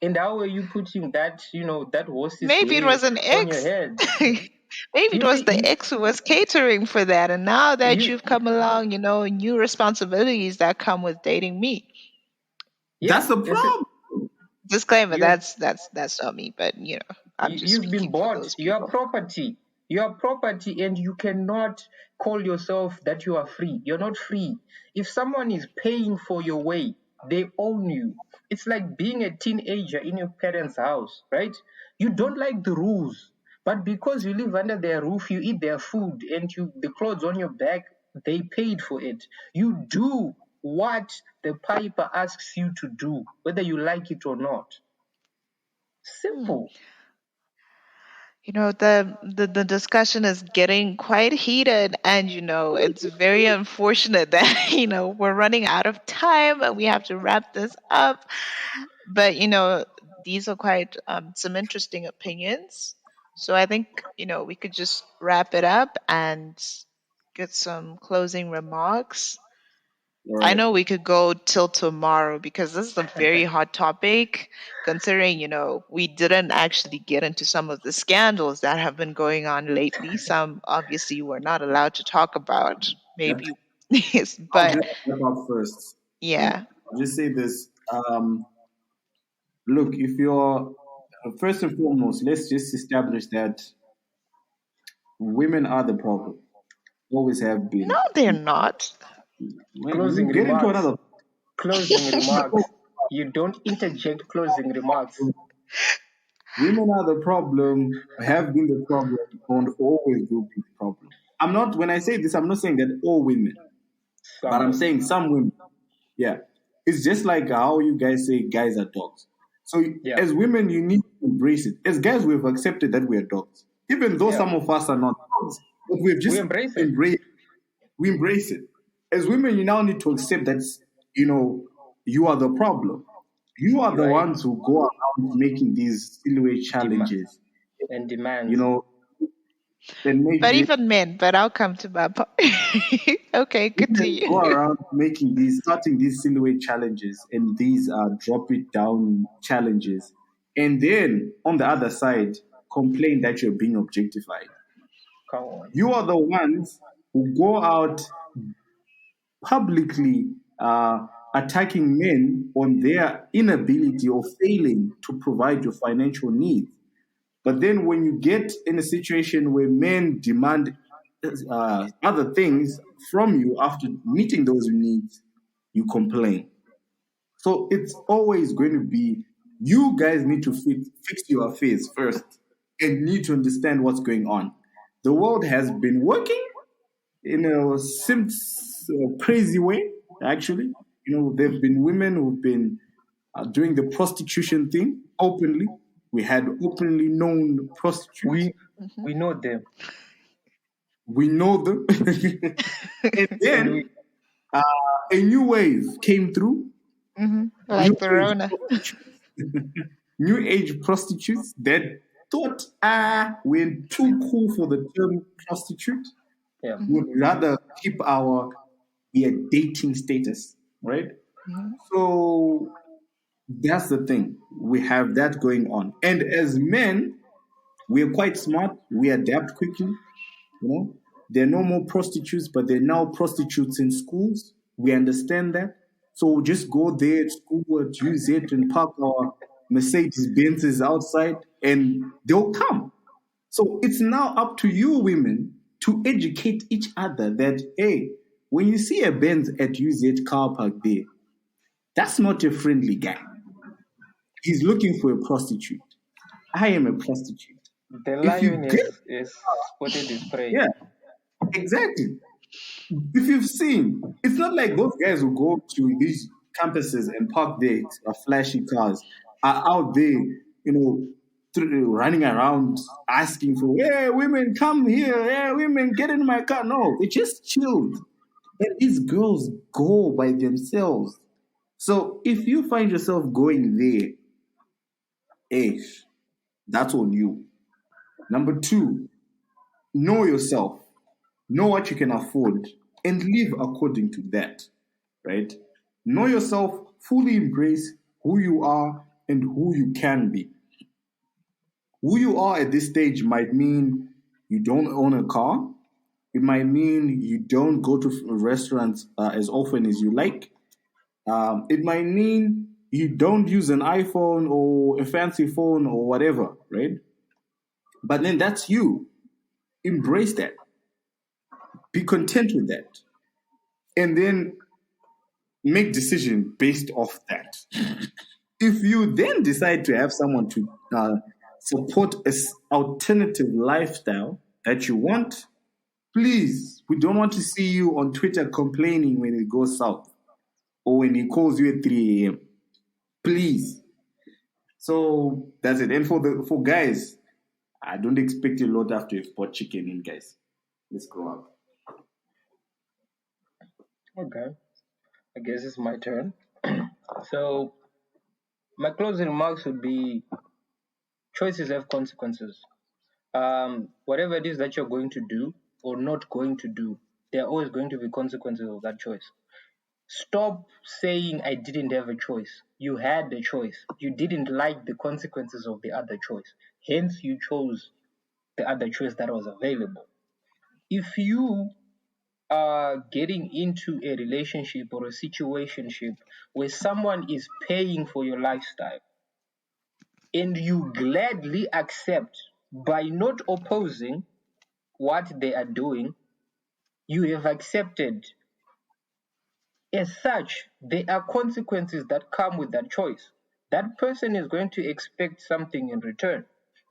And how are you putting that, that horse Maybe it was an ex. on your head? Maybe it was the ex who was catering for that. And now that you've come along, new responsibilities that come with dating me. That's the problem. Disclaimer, that's not me, but I'm just you've been bought. You're property. You're property, and you cannot call yourself that you are free. You're not free. If someone is paying for your way, they own you. It's like being a teenager in your parents' house, right? You don't like the rules, but because you live under their roof, you eat their food, and the clothes on your back, they paid for it. You do what the piper asks you to do, whether you like it or not. Simple. The discussion is getting quite heated, and it's very unfortunate that we're running out of time and we have to wrap this up. But these are quite some interesting opinions. So I think we could just wrap it up and get some closing remarks. Right. I know we could go till tomorrow because this is a very hot topic, considering, we didn't actually get into some of the scandals that have been going on lately. Some obviously we're not allowed to talk about, maybe. Yes, but I'll just wrap up first. Yeah. I'll just say this. Look, if you're first and foremost, let's just establish that women are the problem. Always have been. No, they're not. Closing remarks. Closing remarks. You don't interject closing remarks. Women are the problem, have been the problem, and always will be the problem. When I say this, I'm not saying that all women, but I'm saying some women. Yeah. It's just like how you guys say guys are dogs. So as women, you need to embrace it. As guys, we've accepted that we are dogs. Even though some of us are not dogs, but we've just embraced it. We embrace it. As women, you now need to accept that, you are the problem. You are the ones who go around making these silhouette challenges. And demands. But even men, but I'll come to my part. Okay, continue. Go around starting these silhouette challenges and these drop it down challenges. And then on the other side, complain that you're being objectified. Come on. You are the ones who go out publicly attacking men on their inability or failing to provide your financial needs. But then when you get in a situation where men demand other things from you after meeting those needs, you complain. So it's always going to be, you guys need to fix your affairs first and need to understand what's going on. The world has been working in a crazy way, actually. There have been women who've been doing the prostitution thing openly. We had openly known prostitutes. We know them. We know them. And then a new wave came through. Mm-hmm. Like Verona. New age prostitutes that thought we're too cool for the term prostitute. Yeah. Would rather keep our dating status, right? Mhm. So that's the thing. We have that going on. And as men, we're quite smart. We adapt quickly. You know, there are no more prostitutes, but there are now prostitutes in schools. We understand that. So we'll just go there at school, use it, and park our Mercedes Benzes outside, and they'll come. So it's now up to you, women, to educate each other that, hey, when you see a Benz at UZ car park there, that's not a friendly guy. He's looking for a prostitute. I am a prostitute. The If you lion get, is spotted his prey. yeah, exactly. If you've seen, it's not like those guys who go to these campuses and park their flashy cars are out there, running around asking for, yeah, women, come here, yeah, women, get in my car. No, they just chilled. And these girls go by themselves. So if you find yourself going there, hey, that's on you. Number two, know yourself. Know what you can afford and live according to that, right? Know yourself, fully embrace who you are and who you can be. Who you are at this stage might mean you don't own a car. It might mean you don't go to restaurants as often as you like. It might mean you don't use an iPhone or a fancy phone or whatever, right? But then that's you. Embrace that. Be content with that. And then make decision based off that. If you then decide to have someone to support an alternative lifestyle that you want, please, we don't want to see you on Twitter complaining when it goes south or when he calls you at 3 a.m. Please. So that's it. And for guys, I don't expect a lot after you've bought chicken in, guys. Let's grow up. Okay, I guess it's my turn. So my closing remarks would be: choices have consequences. Whatever it is that you're going to do or not going to do, there are always going to be consequences of that choice. Stop saying I didn't have a choice. You had a choice. You didn't like the consequences of the other choice. Hence, you chose the other choice that was available. If you are getting into a relationship or a situationship where someone is paying for your lifestyle and you gladly accept by not opposing what they are doing, you have accepted. As such, there are consequences that come with that choice. That person is going to expect something in return,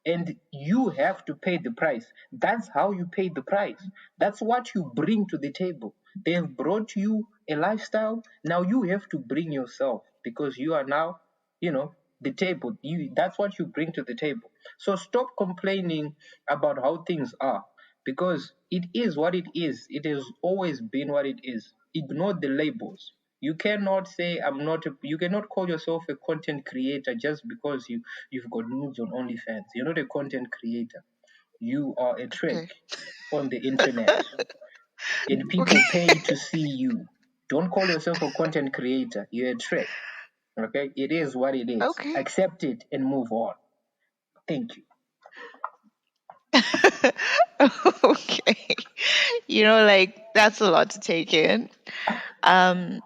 and you have to pay the price. That's how you pay the price. That's what you bring to the table. They have brought you a lifestyle. Now you have to bring yourself because you are now, the table. That's what you bring to the table. So stop complaining about how things are because it is what it is. It has always been what it is. Ignore the labels. You cannot say you cannot call yourself a content creator just because you've got nudes on OnlyFans. You're not a content creator. You are a trick Okay. on the internet. And people pay to see you. Don't call yourself a content creator. You're a trick. Okay? It is what it is. Okay. Accept it and move on. Thank you. Okay. That's a lot to take in. Um,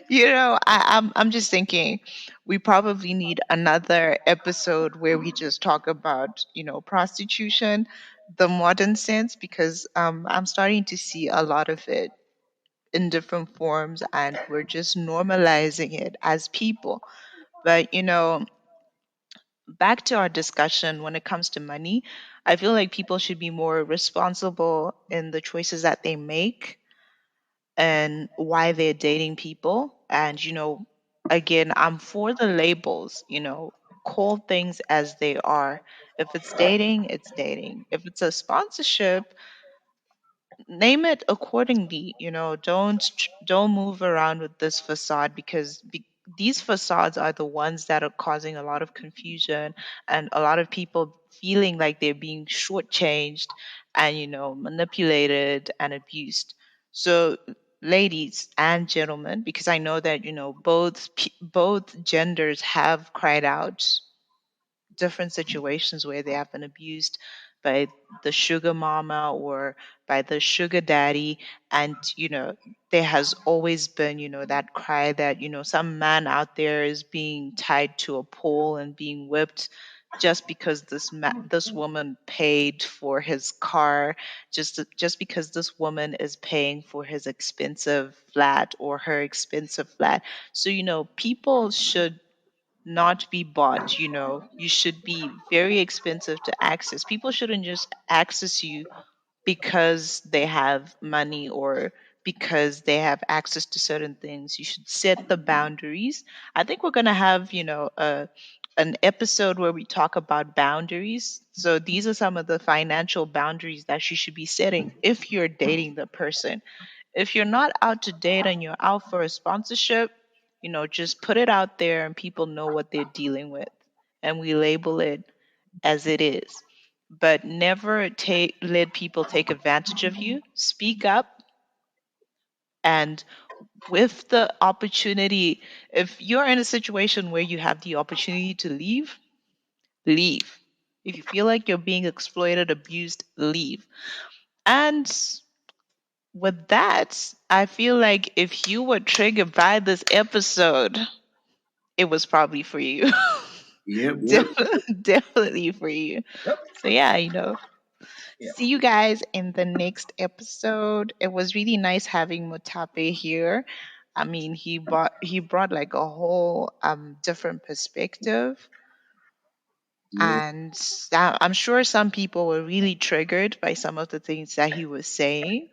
I'm just thinking we probably need another episode where we just talk about, prostitution, the modern sense, because I'm starting to see a lot of it in different forms and we're just normalizing it as people. But, back to our discussion when it comes to money, I feel like people should be more responsible in the choices that they make and why they're dating people. And, again, I'm for the labels, call things as they are. If it's dating, it's dating. If it's a sponsorship, name it accordingly. Don't move around with this facade because these facades are the ones that are causing a lot of confusion and a lot of people feeling like they're being shortchanged and manipulated and abused. So ladies and gentlemen, because I know that both genders have cried out different situations where they have been abused by the sugar mama or by the sugar daddy. And there has always been that cry that some man out there is being tied to a pole and being whipped just because this woman paid for his car, just because this woman is paying for his expensive flat or her expensive flat. So people should not be bought. You should be very expensive to access. People shouldn't just access you because they have money or because they have access to certain things. You should set the boundaries. I think we're going to have an episode where we talk about boundaries. So these are some of the financial boundaries that you should be setting if you're dating the person. If you're not out to date and you're out for a sponsorship, just put it out there and people know what they're dealing with, and we label it as it is. But never let people take advantage of you. Speak up, and with the opportunity, if you're in a situation where you have the opportunity to leave, leave. If you feel like you're being exploited, abused, leave. And with that, I feel like if you were triggered by this episode, it was probably for you. Yep. Definitely for you. Yep. So see you guys in the next episode. It was really nice having Mutape here. I mean, he brought like a whole different perspective. Yeah. And I'm sure some people were really triggered by some of the things that he was saying.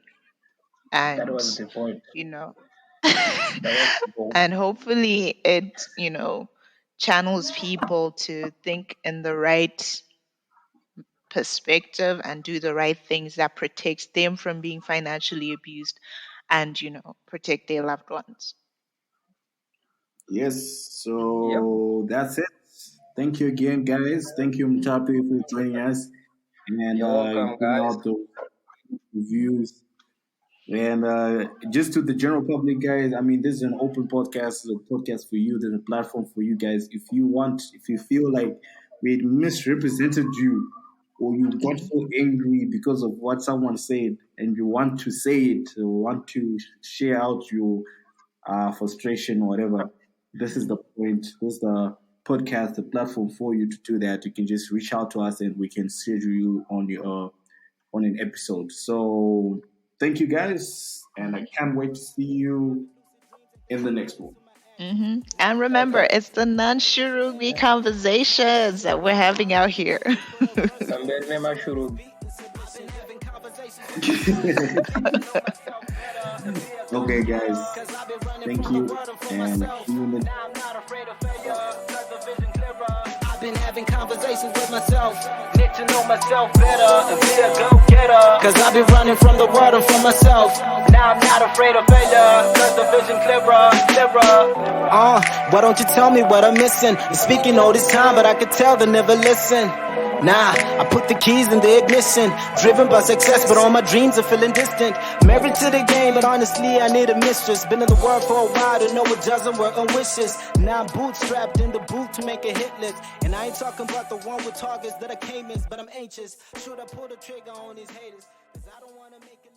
And That was the point. That was the goal. And hopefully it channels people to think in the right perspective and do the right things that protects them from being financially abused and protect their loved ones. Yes. So that's it. Thank you again, guys. Thank you, Mutape, for joining us and You're welcome, giving guys. out the reviews. And just to the general public, guys, I mean, this is an open podcast. It's a podcast for you. There's a platform for you guys. If you feel like we misrepresented you or you got so angry because of what someone said and you want to say it or want to share out your frustration or whatever, this is the point. This is the podcast, the platform for you to do that. You can just reach out to us and we can schedule you on an episode. So thank you guys, and I can't wait to see you in the next one. Mm-hmm. And remember, it's the non-Shurugi conversations that we're having out here. Okay, guys. Thank you, and see you in the I've been having conversations with myself, need to know myself better and be a go-getter. Cause I've been running from the world and from myself. Now I'm not afraid of failure, cause the vision clearer. Why don't you tell me what I'm missing? I'm speaking all this time, but I could tell they never listen. Nah, I put the keys in the ignition. Driven by success, but all my dreams are feeling distant. Married to the game, but honestly, I need a mistress. Been in the world for a while to know it doesn't work on wishes. Now I'm bootstrapped in the booth to make a hit list. And I ain't talking about the one with targets that I came in, but I'm anxious. Should I pull the trigger on these haters? Cause I don't wanna make it.